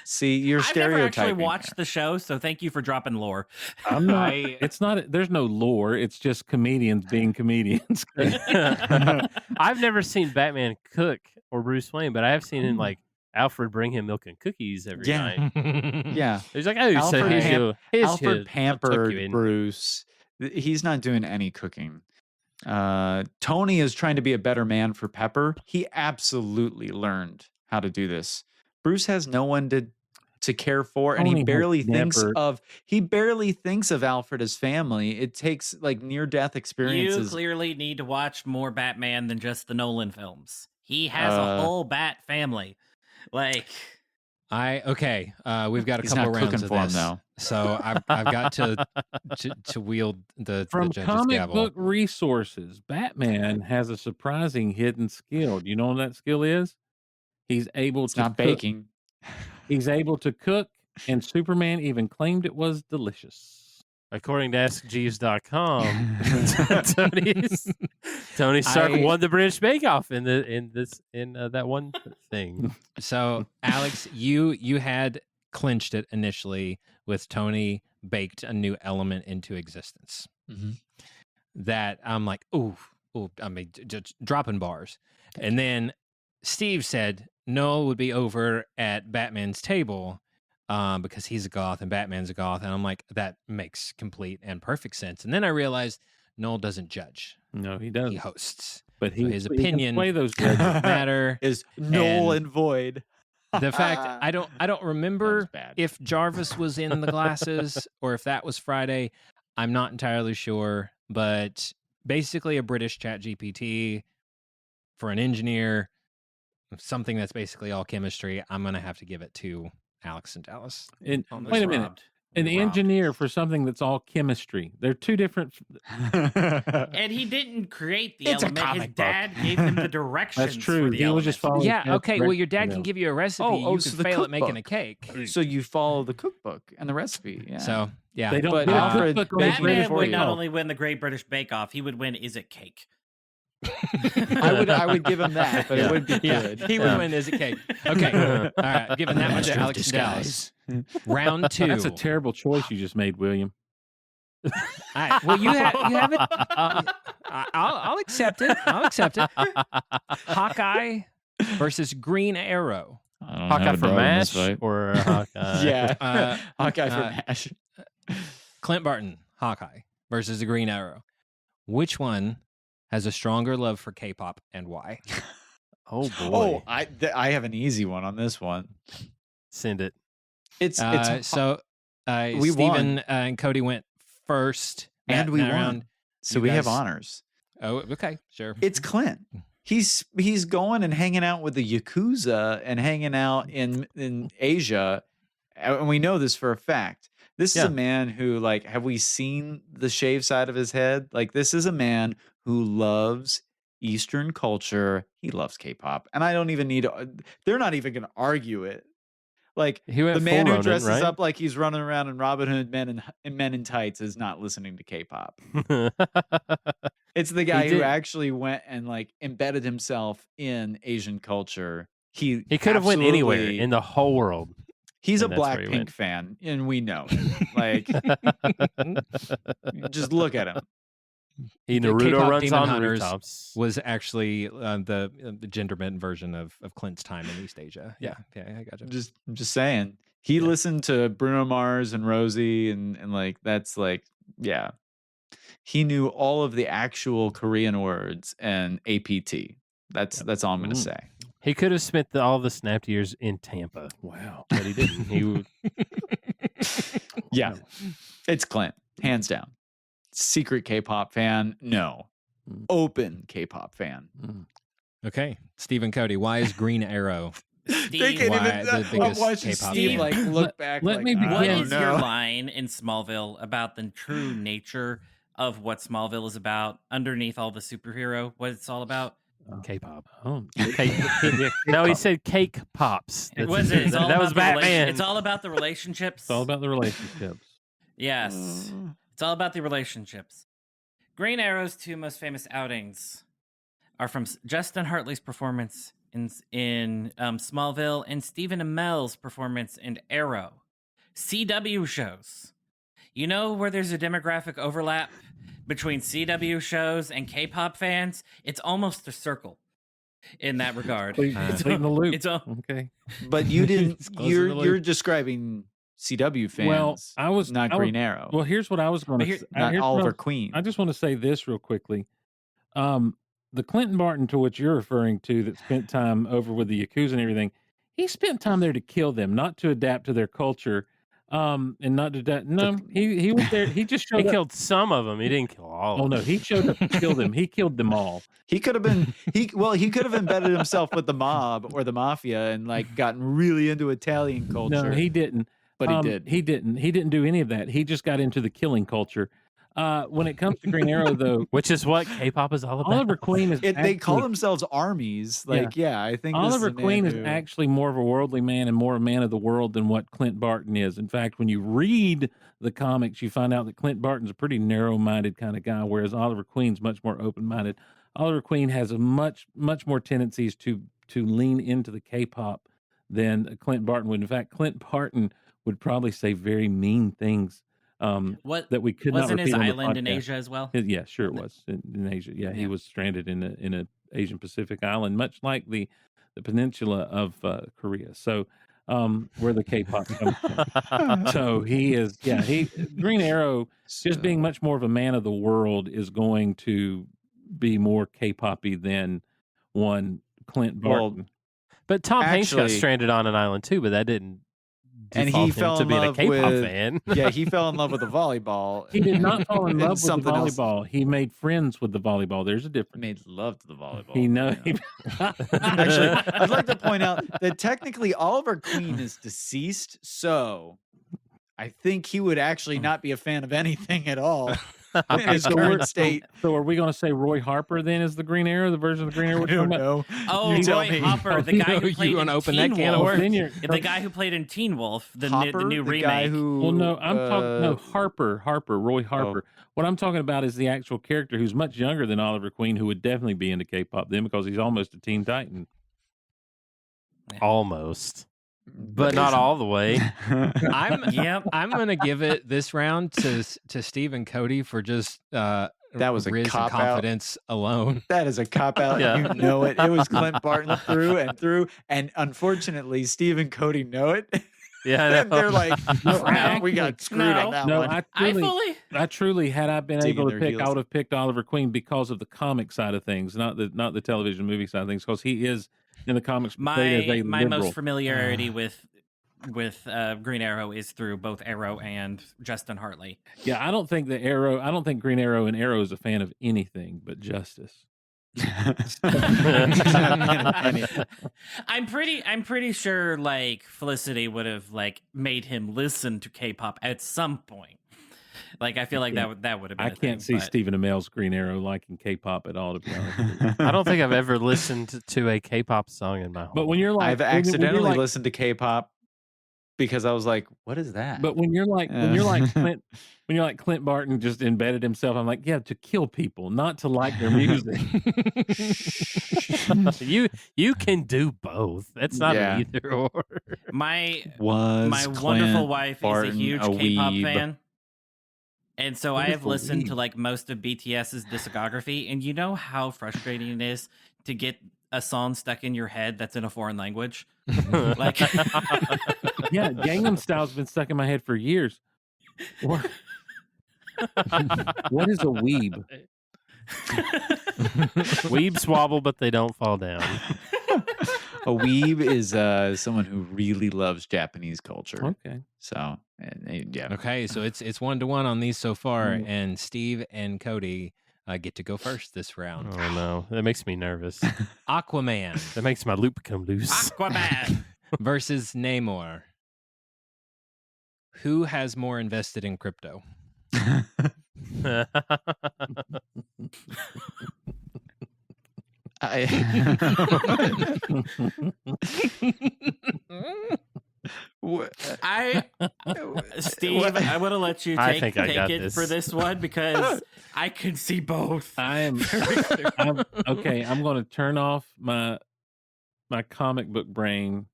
See, you're I've never actually stereotyping. watched the show, so thank you for dropping lore. I'm not. It's not. There's no lore. It's just comedians being comedians. I've never seen Batman cook or Bruce Wayne, but I have seen him like Alfred bring him milk and cookies every night. Yeah. He's like, "Oh, so here's Alfred his. pampered Bruce. He's not doing any cooking. Tony is trying to be a better man for Pepper. He absolutely learned how to do this. Bruce has no one to care for, and Tony he has barely thinks never- of Alfred as family. It takes like near death You experiences. clearly need to watch more Batman than just the Nolan films. He has a whole Bat family. Like, we've got a He's couple not rounds cooking of for him, this. though. So I've got to wield the From judge's comic gavel. book resources, Batman has a surprising hidden skill. Do you know what that skill is? He's able It's to not cook. baking. He's able to cook, and Superman even claimed it was delicious. According to AskJeeves.com, Tony Stark won the British Bake Off in that one thing. So Alex, you had clinched it initially with Tony baked a new element into existence. That I'm like, ooh, I mean, just dropping bars. And then Steve said Noel would be over at Batman's table because he's a goth and Batman's a goth. And I'm like, that makes complete and perfect sense. And then I realized Noel doesn't judge. No, he doesn't. He hosts. But So his he can opinion play those doesn't judges. matter. Is null And and void. the fact I don't remember bad. if Jarvis was in the glasses or if that was Friday. I'm not entirely sure, but basically a British chat GPT for an engineer, something that's basically all chemistry. I'm going to have to give it to Alex and Dallas. And Almost wait a minute. robbed. An Robbed. engineer for something that's all chemistry. They're two different. And he didn't create the It's a element. His comic book. dad gave him the directions. That's true. For the He was just element. following. Yeah, okay. Well, your dad directions, can you know. give you a recipe. Oh, You so could the fail at making a cookbook. cake. So you follow the cookbook and the recipe. Yeah. So, yeah. They don't But put a Alfred cookbook on makes his it ready Batman for would you. not only win the Great British Bake Off, he would win Is It Cake? I would give him that, but it would be good. He would win Is It Cake. Okay. All right. Giving that much to Alex and Dallas. Round 2. That's a terrible choice you just made, William. All right. Well, you have it. I'll accept it. I'll accept it. Hawkeye versus Green Arrow. I don't Hawkeye have a for dog in this MASH fight. or Hawkeye? Yeah. Hawkeye for MASH. Clint Barton, Hawkeye versus the Green Arrow. Which one has a stronger love for K-pop and why? Oh boy. Oh, I have an easy one on this one. Send it. It's So we Stephen won. And Cody went first, And we that won. round. So You we have guys- honors. Oh, okay, sure. It's Clint. He's going and hanging out with the Yakuza and hanging out in Asia. And we know this for a fact. This is Yeah. a man who, like, have we seen the shaved side of his head? Like, this is a man who loves Eastern culture. He loves K-pop. And I don't even need to, they're not even going to argue it. Like, He went the man full who Ronin, dresses right? up like he's running around in Robin Hood Men in Tights is not listening to K-pop. It's the guy who did. actually went and, like, embedded himself in Asian culture. He could have went anywhere absolutely- in the whole world. He's a and that's where he Blackpink went. fan, and we know it. Like, just look at him. He The Naruto K-pop runs Demon on Hunters rooftops. was actually the gender bent version of Clint's time in East Asia. Yeah, I got you. I'm just saying. He listened to Bruno Mars and Rosie, and like that's like, yeah. He knew all of the actual Korean words and APT. That's all I'm gonna say. He could have spent all the snapped years in Tampa. Wow. But he didn't. He would- Yeah. It's Clint, hands down. Secret K-pop fan? No. Open K-pop fan. Okay, Stephen Cody, why is Green Arrow They can't why even. the I'm biggest watching K-pop Steve fan? like look back. let like, me begin. I What don't is your know. line in Smallville about the true nature of what Smallville is about underneath all the superhero? What it's all about? K-pop. Oh, No, he said cake pops. It was it. It's all That about was the Batman. It's all about the relationships. It's all about the relationships. Yes. It's all about the relationships. Green Arrow's two most famous outings are from Justin Hartley's performance in Smallville and Stephen Amell's performance in Arrow. CW shows. You know where there's a demographic overlap between CW shows and K-pop fans? It's almost a circle in that regard. Completing the loop. It's all, Okay. But you didn't. It's closing the loop. You're describing CW fans. Well, I was not I was- Green Arrow. Well, here's what I was going But to here- say. not Here's what Oliver I- Queen. I just want to say this real quickly. The Clinton Barton to which you're referring to that spent time over with the Yakuza and everything, he spent time there to kill them, not to adapt to their culture. And not to adapt. No, he was there. He just He showed up. killed some of them. He didn't kill all. Oh of no, them. he showed up to kill them. He killed them all. He could have been. He could have embedded himself with the mob or the mafia and like gotten really into Italian culture. No, he didn't. But he did. He didn't. He didn't do any of that. He just got into the killing culture. When it comes to Green Arrow, though, Which is what K-pop is all about. Oliver Queen is They call actually- themselves armies. Like, yeah, I think this Oliver is a man Queen is who- actually more of a worldly man and more a man of the world than what Clint Barton is. In fact, when you read the comics, you find out that Clint Barton's a pretty narrow-minded kind of guy, whereas Oliver Queen's much more open-minded. Oliver Queen has a much more tendencies to lean into the K-pop than Clint Barton would. In fact, Clint Barton would probably say very mean things that we could not wasn't his repeat on the island in podcast. Asia as well? Yeah, sure it was in Asia. Yeah, he was stranded in a Asian Pacific island, much like the peninsula of Korea. So where the K-pop comes from. So he is, Green Arrow, just being much more of a man of the world, is going to be more K-poppy than one Clint Barton. But Tom Hanks got Actually- stranded on an island too, but that didn't And default he him fell to in being a love K-pop with fan. Yeah, he fell in love with the volleyball. He did not fall in And love with the something else. volleyball. He made friends with the volleyball. There's a difference. Made love to the volleyball. He know. Actually, I'd like to point out that technically Oliver Queen is deceased, so I think he would actually not be a fan of anything at all in his So current we're- state. So are we going to say Roy Harper then is the Green Arrow, the version of the Green Arrow? I don't know. Oh, You tell Roy me. Hopper, the guy who You played wanna in open that Teen can of Wolf. worms? Then you're- The guy who played in Teen Wolf, the Hopper, new the remake. guy who. Well, no, I'm talking no uh, Harper, Roy Harper. What I'm talking about is the actual character who's much younger than Oliver Queen, who would definitely be into K-pop then because he's almost a Teen Titan. Almost. But not all the way. I'm gonna give it this round to Steve and Cody for just That was a Riz and cop-out. confidence alone. That is a cop out. Yeah. You know it. It was Clint Barton through and through. And unfortunately, Steve and Cody know it. Yeah, I And know. they're like, "Crap, we got screwed on that No, one." I truly, had I been Digging able to their pick, I heels. would have picked Oliver Queen because of the comic side of things, not the television movie side of things, because he is in the comics portrayed as a My liberal. most familiarity with Green Arrow is through both Arrow and Justin Hartley. Yeah, I don't think Green Arrow and Arrow is a fan of anything but justice. I'm pretty sure like Felicity would have like made him listen to K-pop at some point. Like I feel like that would have been. I a can't thing, see but- Stephen Amell's Green Arrow liking K-pop at all, to be honest with you. I don't think I've ever listened to a K-pop song in my whole But when you're like, I've when you're accidentally like- listened to K-pop because I was like, "What is that?" But when you're like Clint Barton just embedded himself, I'm like, yeah, to kill people, not to like their music. you can do both. That's not Yeah. an either or. My Clint wonderful wife Barton is a huge a K-pop weeb? fan. And so I What is have a listened to weeb? like most of BTS's discography, and you know how frustrating it is to get a song stuck in your head that's in a foreign language. Like, Yeah, Gangnam Style's been stuck in my head for years. What is a weeb? Weebs wobble, but they don't fall down. A weeb is someone who really loves Japanese culture. Okay. So, yeah. Okay, so it's 1-1 on these so far, and Steve and Cody get to go first this round. Oh no, that makes me nervous. Aquaman That makes my loop come loose. Aquaman. versus Namor. Who has more invested in crypto? Steve, I want to let you I take think I got it this. for this one because I can see both. I'm okay. I'm going to turn off my comic book brain,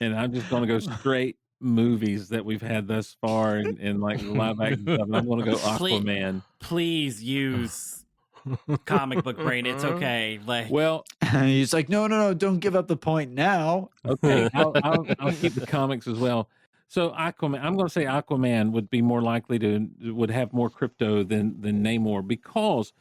and I'm just going to go straight movies that we've had thus far, and like live action stuff. And I'm going to go Aquaman. Please use comic book brain. It's okay. Like, Well, He's like, no, don't give up the point now. okay, I'll keep the comics as well. So Aquaman, I'm going to say Aquaman would be more likely would have more crypto than Namor, because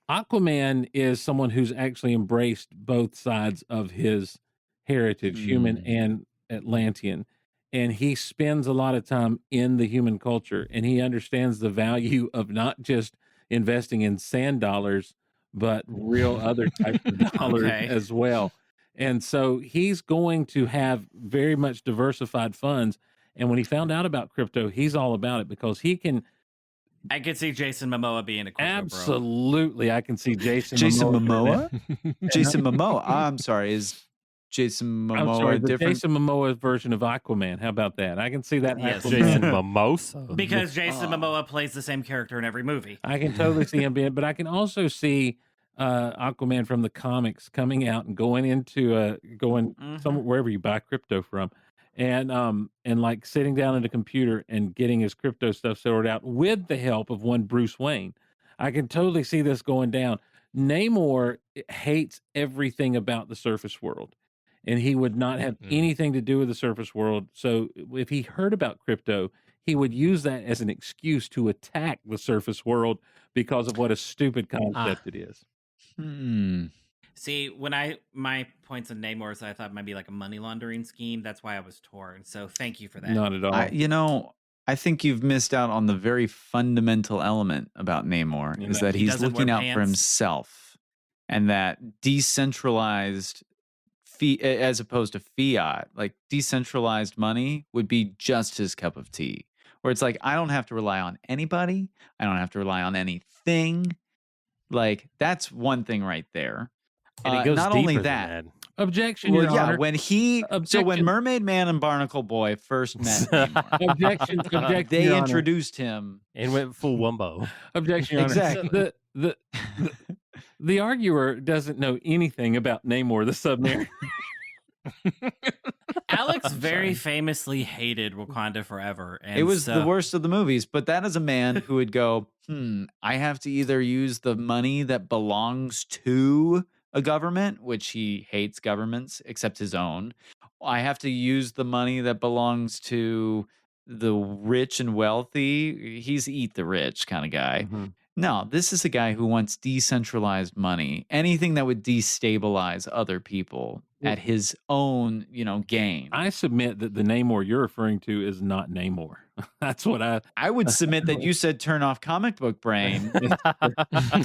Aquaman is someone who's actually embraced both sides of his heritage, human and Atlantean. And he spends a lot of time in the human culture, and he understands the value of not just investing in sand dollars, but real other types of dollars Okay. as well. And so he's going to have very much diversified funds. And when he found out about crypto, he's all about it because he can. I could see Jason Momoa being a crypto Absolutely, I can see Jason Momoa? doing that. Jason Momoa. I'm sorry. Is Jason I'm Momoa sorry, the different? Jason Momoa version of Aquaman. How about that? I can see that. Yes. Aquaman. Jason Mimosa. bro. Because Jason Momoa plays the same character in every movie. I can totally see him being, but I can also see Aquaman from the comics coming out and going into somewhere wherever you buy crypto from, and like sitting down at a computer and getting his crypto stuff sorted out with the help of one Bruce Wayne. I can totally see this going down. Namor hates everything about the surface world. and he would not have anything to do with the surface world. So if he heard about crypto, he would use that as an excuse to attack the surface world because of what a stupid concept it is. See, when my points on Namor's, I thought might be like a money laundering scheme. That's why I was torn. So thank you for that. Not at all. I think you've missed out on the very fundamental element about Namor, is that he's looking out for himself, and that decentralized as opposed to fiat, like decentralized money would be just his cup of tea, where it's like, I don't have to rely on anybody. I don't have to rely on anything. Like, that's one thing right there. And it goes not deeper only than that. Objection, Well, Your yeah, Honor. when Mermaid Man and Barnacle Boy first met Namor, objection, they Your Honor. introduced him and went full Wumbo. Objection, Your Honor. Exactly. The arguer doesn't know anything about Namor the Submariner. Alex very famously hated Wakanda Forever. And it was the worst of the movies, but that is a man who would go, I have to either use the money that belongs to a government, which he hates governments except his own. I have to use the money that belongs to the rich and wealthy. He's eat the rich kind of guy. No, this is a guy who wants decentralized money, anything that would destabilize other people at his own, gain. I submit that the Namor you're referring to is not Namor. That's what I would submit that you said turn off comic book brain,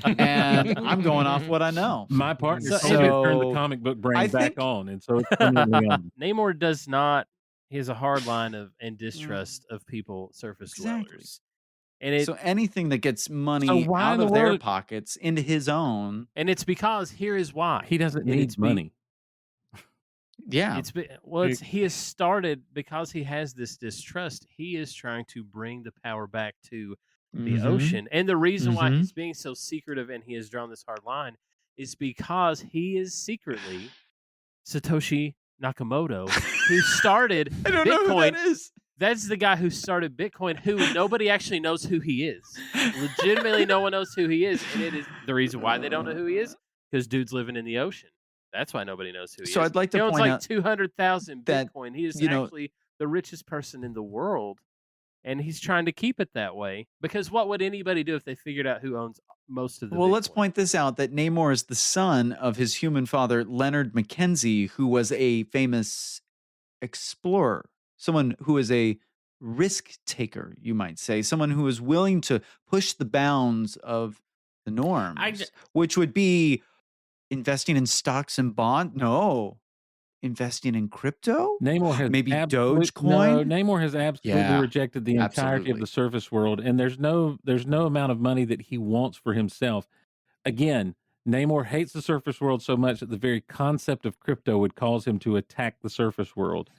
and I'm going off what I know. My partner told me to turn the comic book brain back on, and so it's permanently on. Namor does not. He has a hard line of and distrust of people, surface dwellers. And so anything that gets money out of their pockets into his own, and it's because here is why he doesn't need money. Yeah, he has started because he has this distrust. He is trying to bring the power back to the ocean, and the reason why he's being so secretive and he has drawn this hard line is because he is secretly Satoshi Nakamoto, who started I don't Bitcoin. know who that is. That's the guy who started Bitcoin, who nobody actually knows who he is. Legitimately, no one knows who he is. And it is the reason why they don't know who he is, because dude's living in the ocean. That's why nobody knows who he is. So I'd like to he owns point like out 200,000 that, Bitcoin. He is actually the richest person in the world. And he's trying to keep it that way. Because what would anybody do if they figured out who owns most of the Well, Bitcoin? let's point this out, that Namor is the son of his human father, Leonard Mackenzie, who was a famous explorer, someone who is a risk taker, you might say, someone who is willing to push the bounds of the norms, which would be investing in stocks and bonds. No, investing in crypto. Namor has maybe Dogecoin. No, Namor has absolutely rejected the entirety of the surface world, and there's no amount of money that he wants for himself. Again, Namor hates the surface world so much that the very concept of crypto would cause him to attack the surface world.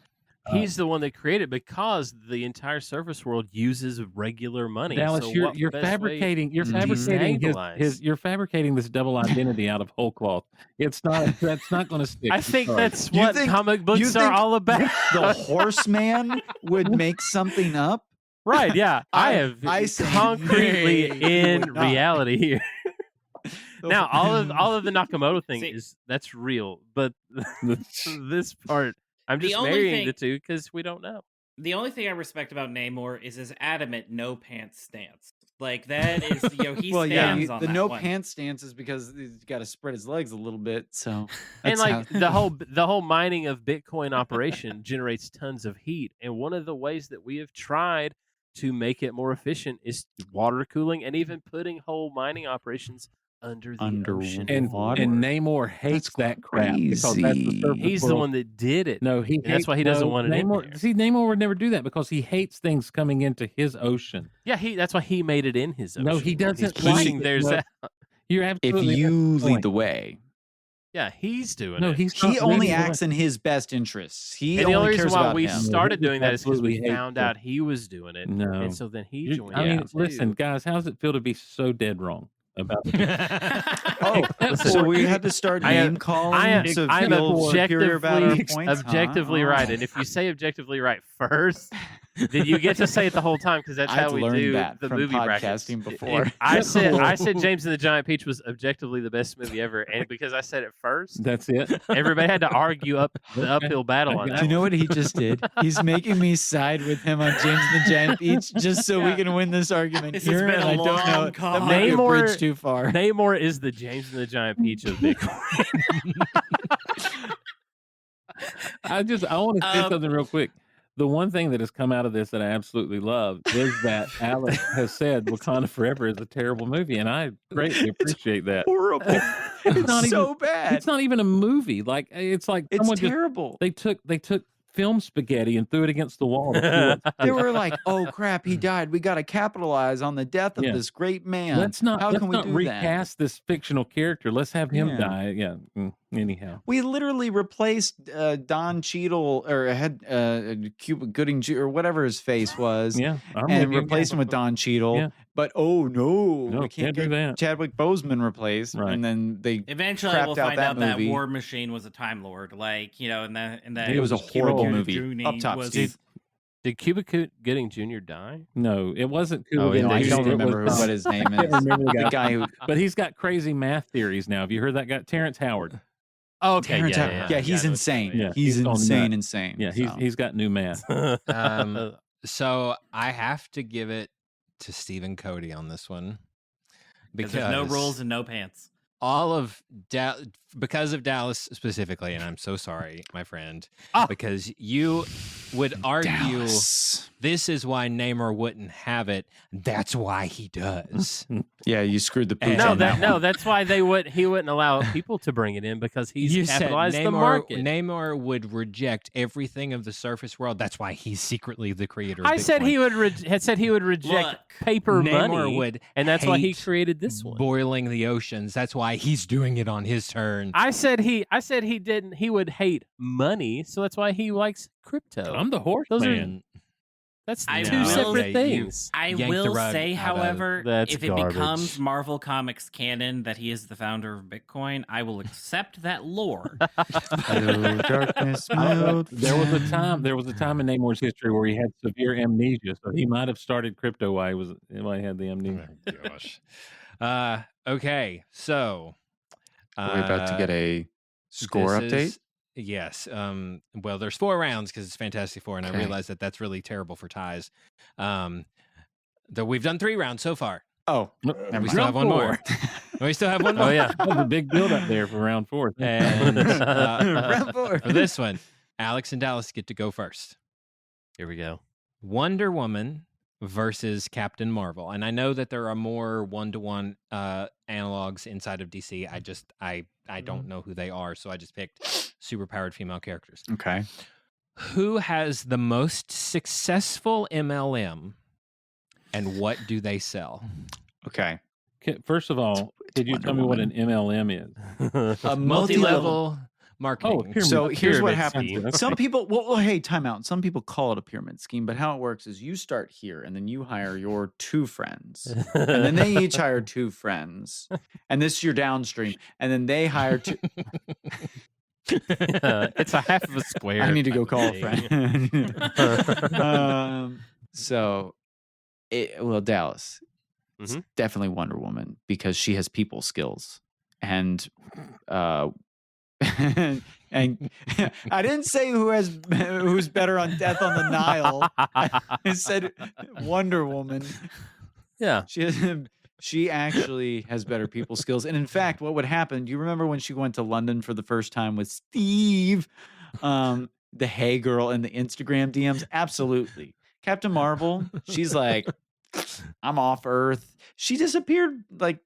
He's the one that created, because the entire surface world uses regular money. Dallas, so you're fabricating you're fabricating this double identity out of whole cloth. That's not going to stick. I think that's what comic books are all about. The Horseman would make something up, right? Yeah, I have concretely in reality here. Now, all of the Nakamoto thing that's real, but this part. I'm just marrying the two because we don't know. The only thing I respect about Namor is his adamant no pants stance. Like, that is, he stands on the that no one. pants stance is because he's got to spread his legs a little bit. So, and like the whole mining of Bitcoin operation generates tons of heat, and one of the ways that we have tried to make it more efficient is water cooling, and even putting whole mining operations under the ocean and Namor hates that crap because that's the surface He's world. the one that did it. No, that's why he doesn't want it Namor, in there. See, Namor would never do that because he hates things coming into his ocean. Yeah, that's why he made it in his ocean. No, he doesn't. He's pushing theirs out. You're if absolutely you right. lead the way, yeah, he's doing no, it. He only acts in his best interests. He and the only only reason cares why about we him. started doing that is because we Absolutely found hate out he was doing it. No. And so then he joined I mean, in, too. listen, guys, how does it feel to be so dead wrong about So we had to start name calling. I'm to feel superior about our points, objectively huh? right. And if you say objectively right first, Did you get to say it the whole time? Because that's how I've we learned do that the from movie brackets. podcasting before. I said James and the Giant Peach was objectively the best movie ever, and because I said it first, That's it. everybody had to argue the uphill battle on Do that. you know what he just did? He's making me side with him on James and the Giant Peach just so we can win this argument This has here. been And a I don't long know. call. That might be a Namor- bridge too far. Namor is the James and the Giant Peach of Bitcoin. I want to say something real quick. The one thing that has come out of this that I absolutely love is that Alex has said Wakanda Forever is a terrible movie, and I greatly appreciate that. Horrible. It's not so even bad. It's not even a movie. Like it's like It's someone terrible. They took film spaghetti and threw it against the wall. to see what- They were like, "Oh crap, he died. We got to capitalize on the death of Yeah. this great man. Let's not How let's can we not do that?" recast this fictional character. Let's have him Yeah. die. Yeah. Anyhow. We literally replaced Don Cheadle or Cuba Gooding or whatever his face was, Yeah. and replaced him with Don Cheadle. Yeah. But oh no, No, we can't do get that. Chadwick Boseman replaced, Right. and then they Eventually, crapped we'll out find that out that movie. War Machine was a Time Lord. Like, and that It was a horrible Cuba movie. Gooding Up top, was- Steve. Did Cuba Gooding Jr. die? No, it wasn't Cuba Oh, yeah, Gooding I Jr. don't Jr. It remember was- what his name I can't is. remember The guy who but he's got crazy math theories now. Have you heard that guy? Terrence Howard. Oh, okay, Terrence yeah, Howard. yeah, Yeah, yeah. he's insane. Yeah, he's he's gone insane, nuts. insane. Yeah, so. he's got new math. So I have to give it to Stephen Cody on this one Because there's no rules and no pants. all of because of Dallas specifically, and I'm so sorry, my friend, because you would argue Dallas. this is why Namor wouldn't have it. That's why he does. Yeah, you screwed the pooch No, on that. no, that's why he wouldn't allow people to bring it in because he's You said capitalized the Namor, market. Namor would reject everything of the surface world. That's why he's secretly the creator. Of I said Bitcoin. he would had said he would reject Look, paper Namor money, would and that's why he hate created this one. boiling the oceans. That's why he's doing it on his turn. I said he didn't. He would hate money, so that's why he likes crypto. I'm the Those Horseman. That's I two will- separate you- things. I Yanked the will rug say, out of- however, That's if it garbage. becomes Marvel Comics canon that he is the founder of Bitcoin, I will accept that lore. Hello, darkness, melt There was a down. time in Namor's history where he had severe amnesia, so he might have started crypto while he had the amnesia. Gosh. Okay, so Are we about to get a score this update? is- yes. Well, there's 4 rounds because it's Fantastic Four, and I Okay. realize that that's really terrible for ties. Though we've done 3 rounds so far. Oh, We still have one more. We still have one more. Oh yeah, That was a big build up there for round 4. And Round 4. for this one, Alex and Dallas get to go first. here we go. Wonder Woman versus Captain Marvel. And I know that there are more 1-to-1 analogs inside of DC. I don't know who they are, so I just picked superpowered female characters. Okay. Who has the most successful MLM and what do they sell? Okay. First of all, could you Wonder tell me what Woman. an MLM is? A Multi-level marketing. Oh, pyramid- So here's what pyramid happens. scheme. Okay. Some people, well, hey, time out. Some people call it a pyramid scheme, but how it works is you start here and then you hire your 2 friends. And then they each hire 2 friends. And this is your downstream. And then they hire 2. It's a half of a square. I need to go type of call a thing. friend. Dallas, it's Mhm. definitely Wonder Woman because she has people skills. And and I didn't say who's better on Death on the Nile. I said Wonder Woman. Yeah. She actually has better people skills. And in fact, what would happen, do you remember when she went to London for the first time with Steve, the Hey Girl in the Instagram DMs? Absolutely. Captain Marvel, she's like, I'm off Earth. She disappeared like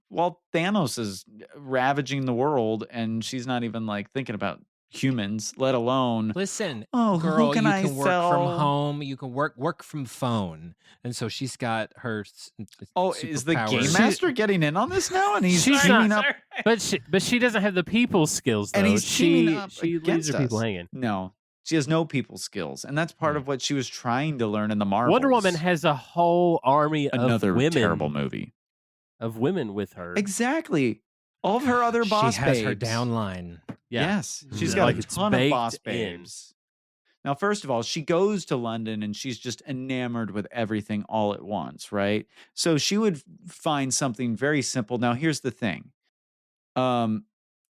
while Thanos is ravaging the world, and she's not even like thinking about humans, let alone Listen, oh, girl, who can you I can work sell? from home. You can work from phone, and so she's got her. Oh, is the game superpowers. master getting in on this now? And he's She's teaming not- up. But she doesn't have the people skills though. And he's teaming up she leaves against her people us. hanging. No, she has no people skills, and that's part of what she was trying to learn in the Marvels. Wonder Woman has a whole army another of women. terrible movie. Of women with her. Exactly. All of her other boss She has babes. her downline. Yeah. Yes, she's Mhm. got Like a it's ton of baked boss in. babes. Now, first of all, she goes to London and she's just enamored with everything all at once, right? So she would find something very simple. Now, here's the thing.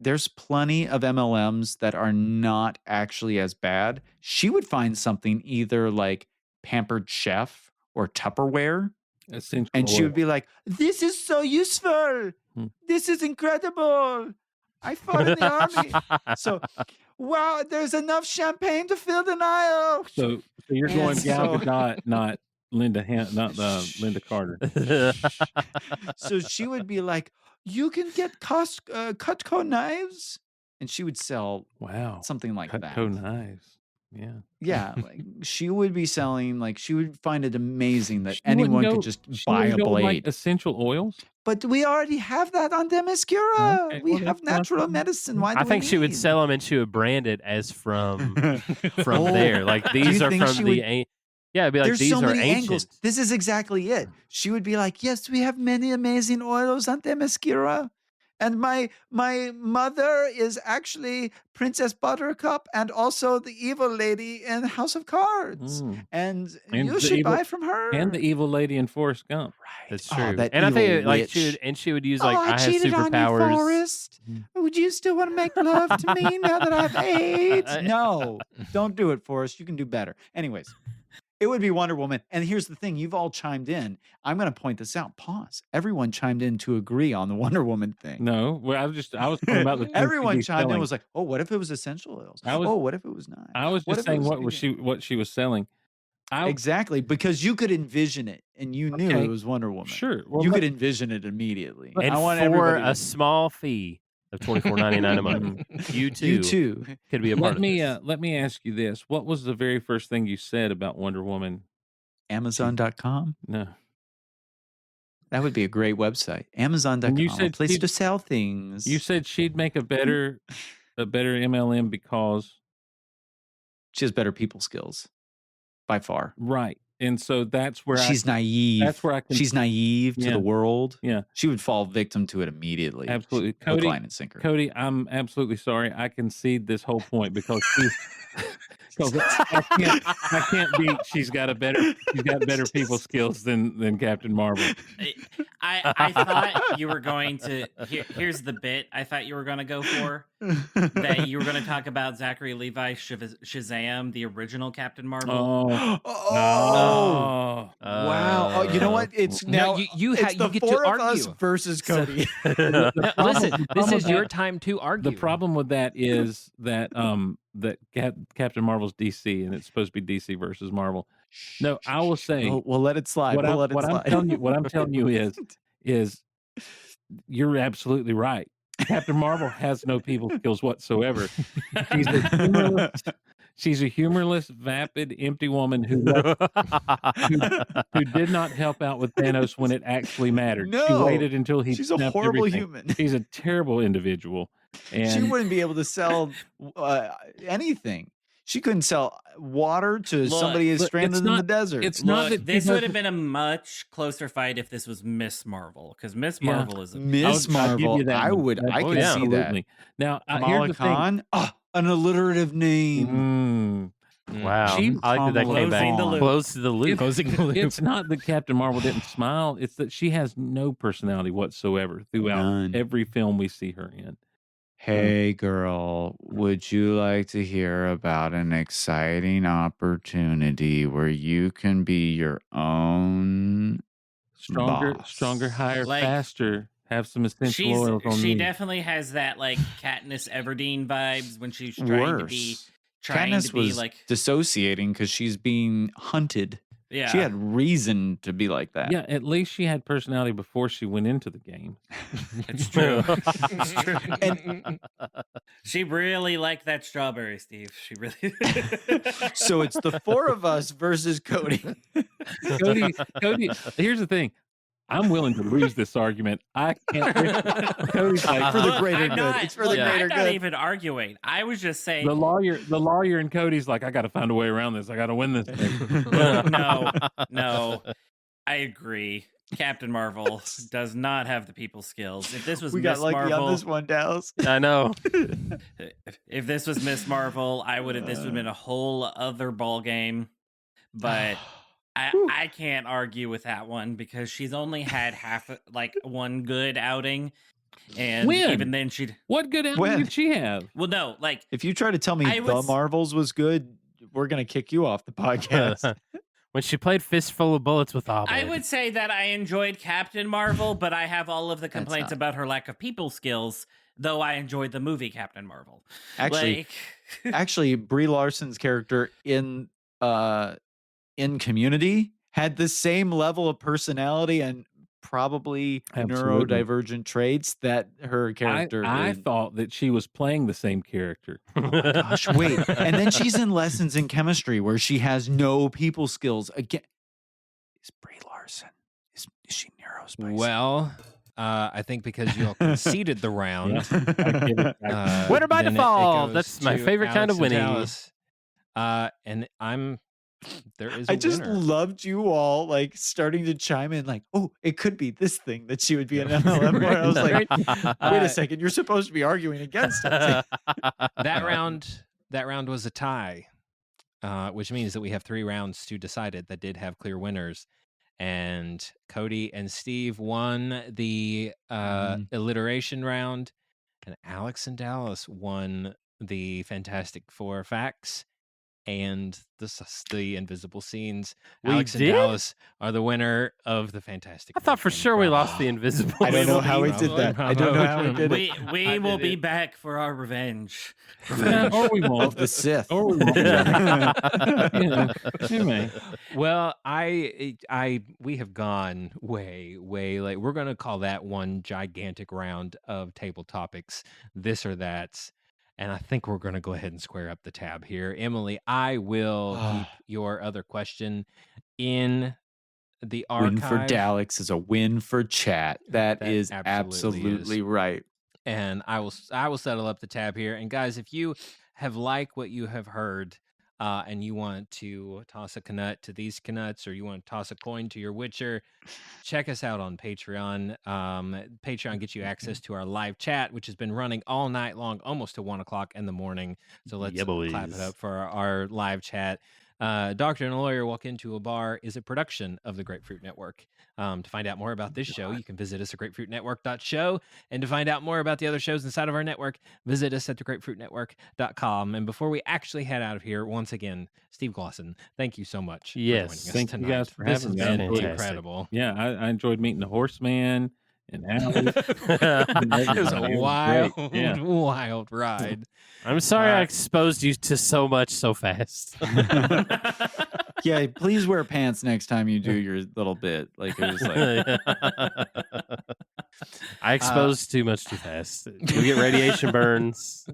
There's plenty of MLMs that are not actually as bad. She would find something either like Pampered Chef or Tupperware. Essential And she oil. would be like, this is so useful. This is incredible. I fought in the army. So, wow, there's enough champagne to fill the Nile. So you're going And Gal so- Gadot, not Linda Linda Carter. So she would be like, you can get Cutco knives. And she would sell something like that. Cutco knives. Yeah. Yeah, like she would be selling, like she would find it amazing that She wouldn't anyone go- could just she buy a wouldn't go with, blade. like essential oils. But we already have that on Themyscira. Okay, we well, have that's not- natural medicine. Why do I we think she would need? sell them and she would brand it as from Oh, there. Like do you these are think from she the would- yeah, it'd be like There's these so are many ancient. angles. This is exactly it. She would be like, yes, we have many amazing oils on Themyscira. And my mother is actually Princess Buttercup and also the evil lady in House of Cards. And you the should evil- buy from her. And the evil lady in Forrest Gump. That's Oh, true. that And I think evil it, like witch. she would use like I I have cheated on you, superpowers. Forrest. Would you still want to make love to me now that I have AIDS? No, don't do it, Forrest. You can do better. Anyways, it would be Wonder Woman. And here's the thing. You've all chimed in. I'm going to point this out. Pause. Everyone chimed in to agree on the Wonder Woman thing. No, well, I was talking about the things Everyone she'd be chimed in selling. was like, oh, what if it was essential oils? I was- Oh, what if it was not? I was What just if it saying was- what she was selling. Exactly, because you could envision it and you knew Okay. it was Wonder Woman. Sure. Well, you let- could envision it immediately. And I want for everybody a to- small fee of $24.99 a month, you too could be a part Let me of this. let me ask you this: what was the very first thing you said about Wonder Woman? Amazon.com? No. That would be a great website. Amazon.com. You a said place she'd- to sell things. You said she'd make a better MLM because She has better people skills by far. right, and so that's where She's naive. That's where I can. She's naive to Yeah. the world. Yeah. She would fall victim to it immediately. Absolutely, Hook, Cody. line, and sinker. Cody, I'm absolutely sorry. I concede this whole point because I can't beat. She's got better people skills than Captain Marvel. I thought you were going to. Here's the bit I thought you were going to go for. That you were going to talk about Zachary Levi Shazam, the original Captain Marvel. Oh. Wow. Oh, you know what? It's No, now you it's the get four to of us argue. versus Cody. No, listen, this is your that- time to argue. The problem with that is that Captain Marvel's DC and it's supposed to be DC versus Marvel. No, I will say. We'll let it slide. We'll let it slide. What I'm telling you is you're absolutely right. Captain Marvel has no people skills whatsoever. She's a humorless, vapid, empty woman who did not help out with Thanos when it actually mattered. She No. waited until he She's a snapped horrible everything. human. She's a terrible individual. And She wouldn't be able to sell anything. She couldn't sell water to Look, somebody who's but stranded it's in the not- desert. it's not Look, that this she would have doesn't- been a much closer fight if this was Miss Marvel, because Miss Yeah. Marvel is a Miss I'll give you Marvel. that I one. would. I Oh, could yeah. see that. Absolutely. Now, Kamala here's the thing. Khan. An alliterative name. Wow. She- I like that came Closing back. the loop. Close to the loop. It's not that Captain Marvel didn't smile. It's that she has no personality whatsoever throughout None. every film we see her in. Hey, girl, would you like to hear about an exciting opportunity where you can be your own Stronger, boss? stronger, higher, Like, faster. Have some essential oils on she me. definitely has that like Katniss Everdeen vibes when she's trying to be Worse. trying Katniss to be was like dissociating because she's being hunted. yeah. She had reason to be like that. Yeah, at least she had personality before she went into the game. It's true. It's true. And She really liked that strawberry, Steve. She really. so it's the four of us versus Cody. Cody, here's the thing. I'm willing to lose this argument. I can't. Cody's like, For the Look, greater I'm good. not- It's for the look, greater I'm not good. even arguing. I was just saying. the lawyer and Cody's like, I got to find a way around this. I got to win this thing. No. I agree. Captain Marvel does not have the people skills. If this was We Miss got lucky Marvel, on this one, Dallas. I know. if this was Miss Marvel, this would have been a whole other ball game. But I can't argue with that one because she's only had one good outing, and When? even then What good outing did she have? Well, no, like If you try to tell me I would The s- Marvels was good, we're gonna kick you off the podcast. When she played Fistful of Bullets with Abed. I would say that I enjoyed Captain Marvel, but I have all of the complaints about her lack of people skills. Though I enjoyed the movie Captain Marvel. Actually, Brie Larson's character in Community had the same level of personality and probably Absolutely. neurodivergent traits that her character. I thought that she was playing the same character. Gosh, wait. And then she's in Lessons in Chemistry where she has no people skills. Again, is Brie Larson, is she neurospicy? Well, I think because you all conceded the round. Winner by then it default. goes That's my to favorite kind of Alex and winning. Dallas. And there is a I just winner. loved you all like starting to chime in like, oh, it could be this thing that she would be an MLM. Where I was like, wait a second, you're supposed to be arguing against it. That round was a tie, which means that we have 3 rounds to decide it that did have clear winners. And Cody and Steve won the alliteration round, and Alex and Dallas won the Fantastic Four facts and the invisible scenes. We Alex did? and Dallas are the winner of the Fantastic I thought for sure we lost the invisible. I don't know how we did that. I don't know how we did it. We will be back for our revenge. Or we won't. Of the Sith. Or we won't. Anyway. Well, we have gone way late. We're going to call that one gigantic round of table topics, this or that. And I think we're going to go ahead and square up the tab here. Emily, I will keep your other question in the archive. Win for Dallas is a win for chat. That is absolutely right. And I will settle up the tab here. And guys, if you have liked what you have heard, and you want to toss a Knut to these Knuts, or you want to toss a coin to your Witcher, check us out on Patreon. Patreon gets you access to our live chat, which has been running all night long, almost to 1 o'clock in the morning. So let's clap it up for our live chat. Doctor and a Lawyer Walk Into a Bar is a production of the Grapefruit Network. To find out more about this show, you can visit us at grapefruitnetwork.show. And to find out more about the other shows inside of our network, visit us at thegrapefruitnetwork.com. And before we actually head out of here, once again, Steve Glosson, thank you so much for joining us Thank tonight. you guys for having me. This has been Fantastic. incredible. Yeah, I enjoyed meeting the Horseman and Alex. It was a wild, Yeah. wild ride. I'm sorry I exposed you to so much so fast. Yeah, please wear pants next time you do your little bit. Like it was like I exposed too much too fast. You get radiation burns.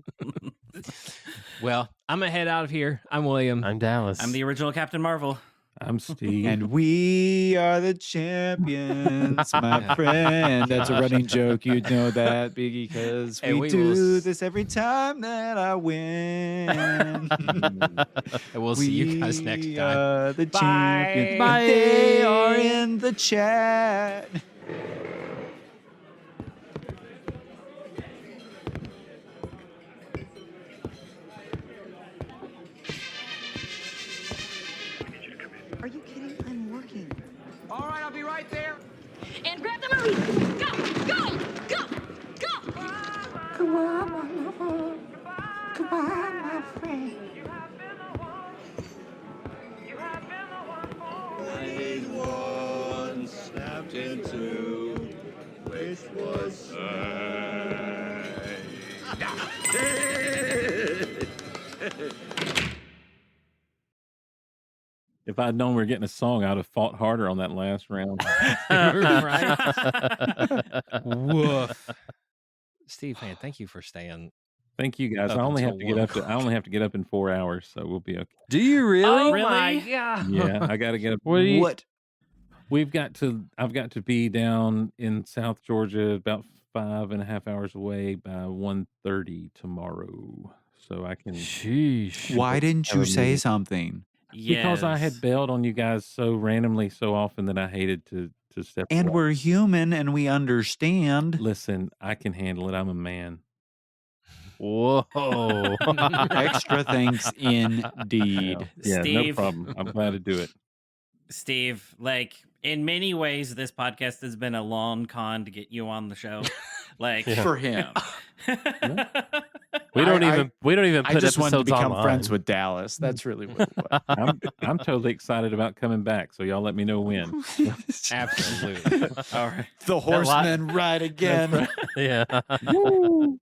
Well, I'm going to head out of here. I'm William. I'm Dallas. I'm the original Captain Marvel. I'm Steve. And we are the champions, my friend. That's a running joke. You'd know that because And we we do will this every time that I win. And we'll see you guys next We time. are the Bye. champions. Bye. They are in the chat. Are you kidding? I'm working. All right, I'll be right there. And grab the movie. Go, go, go, go. Come on, my lover. Come on, my friend. Played one, snapped in two, which was say. If I'd known we were getting a song, I'd have fought harder on that last round. Right? Woof. Steve, man, thank you for staying. Thank you guys. Up I only have until to get 1 up. I only have to get up in 4 hours, so we'll be okay. Do you really? Oh Really? my god. Yeah, I got to get up. What do you- What? I've got to be down in South Georgia about 5.5 hours away by 1:30 tomorrow, so I can. Sheesh. Why didn't you Have a say meeting. something? Because I had Yes. bailed on you guys so randomly so often that I hated to to step And away. we're human and we understand. Listen, I can handle it. I'm a man. Whoa. Extra thanks indeed. Yeah, Steve. no problem. I'm glad to do it. Steve, like in many ways, this podcast has been a long con to get you on the show. Like For him. We don't even I put just wanted to episodes become online. friends with Dallas. That's really what it was. I'm totally excited about coming back. So y'all let me know when. Absolutely. all right. The Horseman ride again. Yeah. Woo.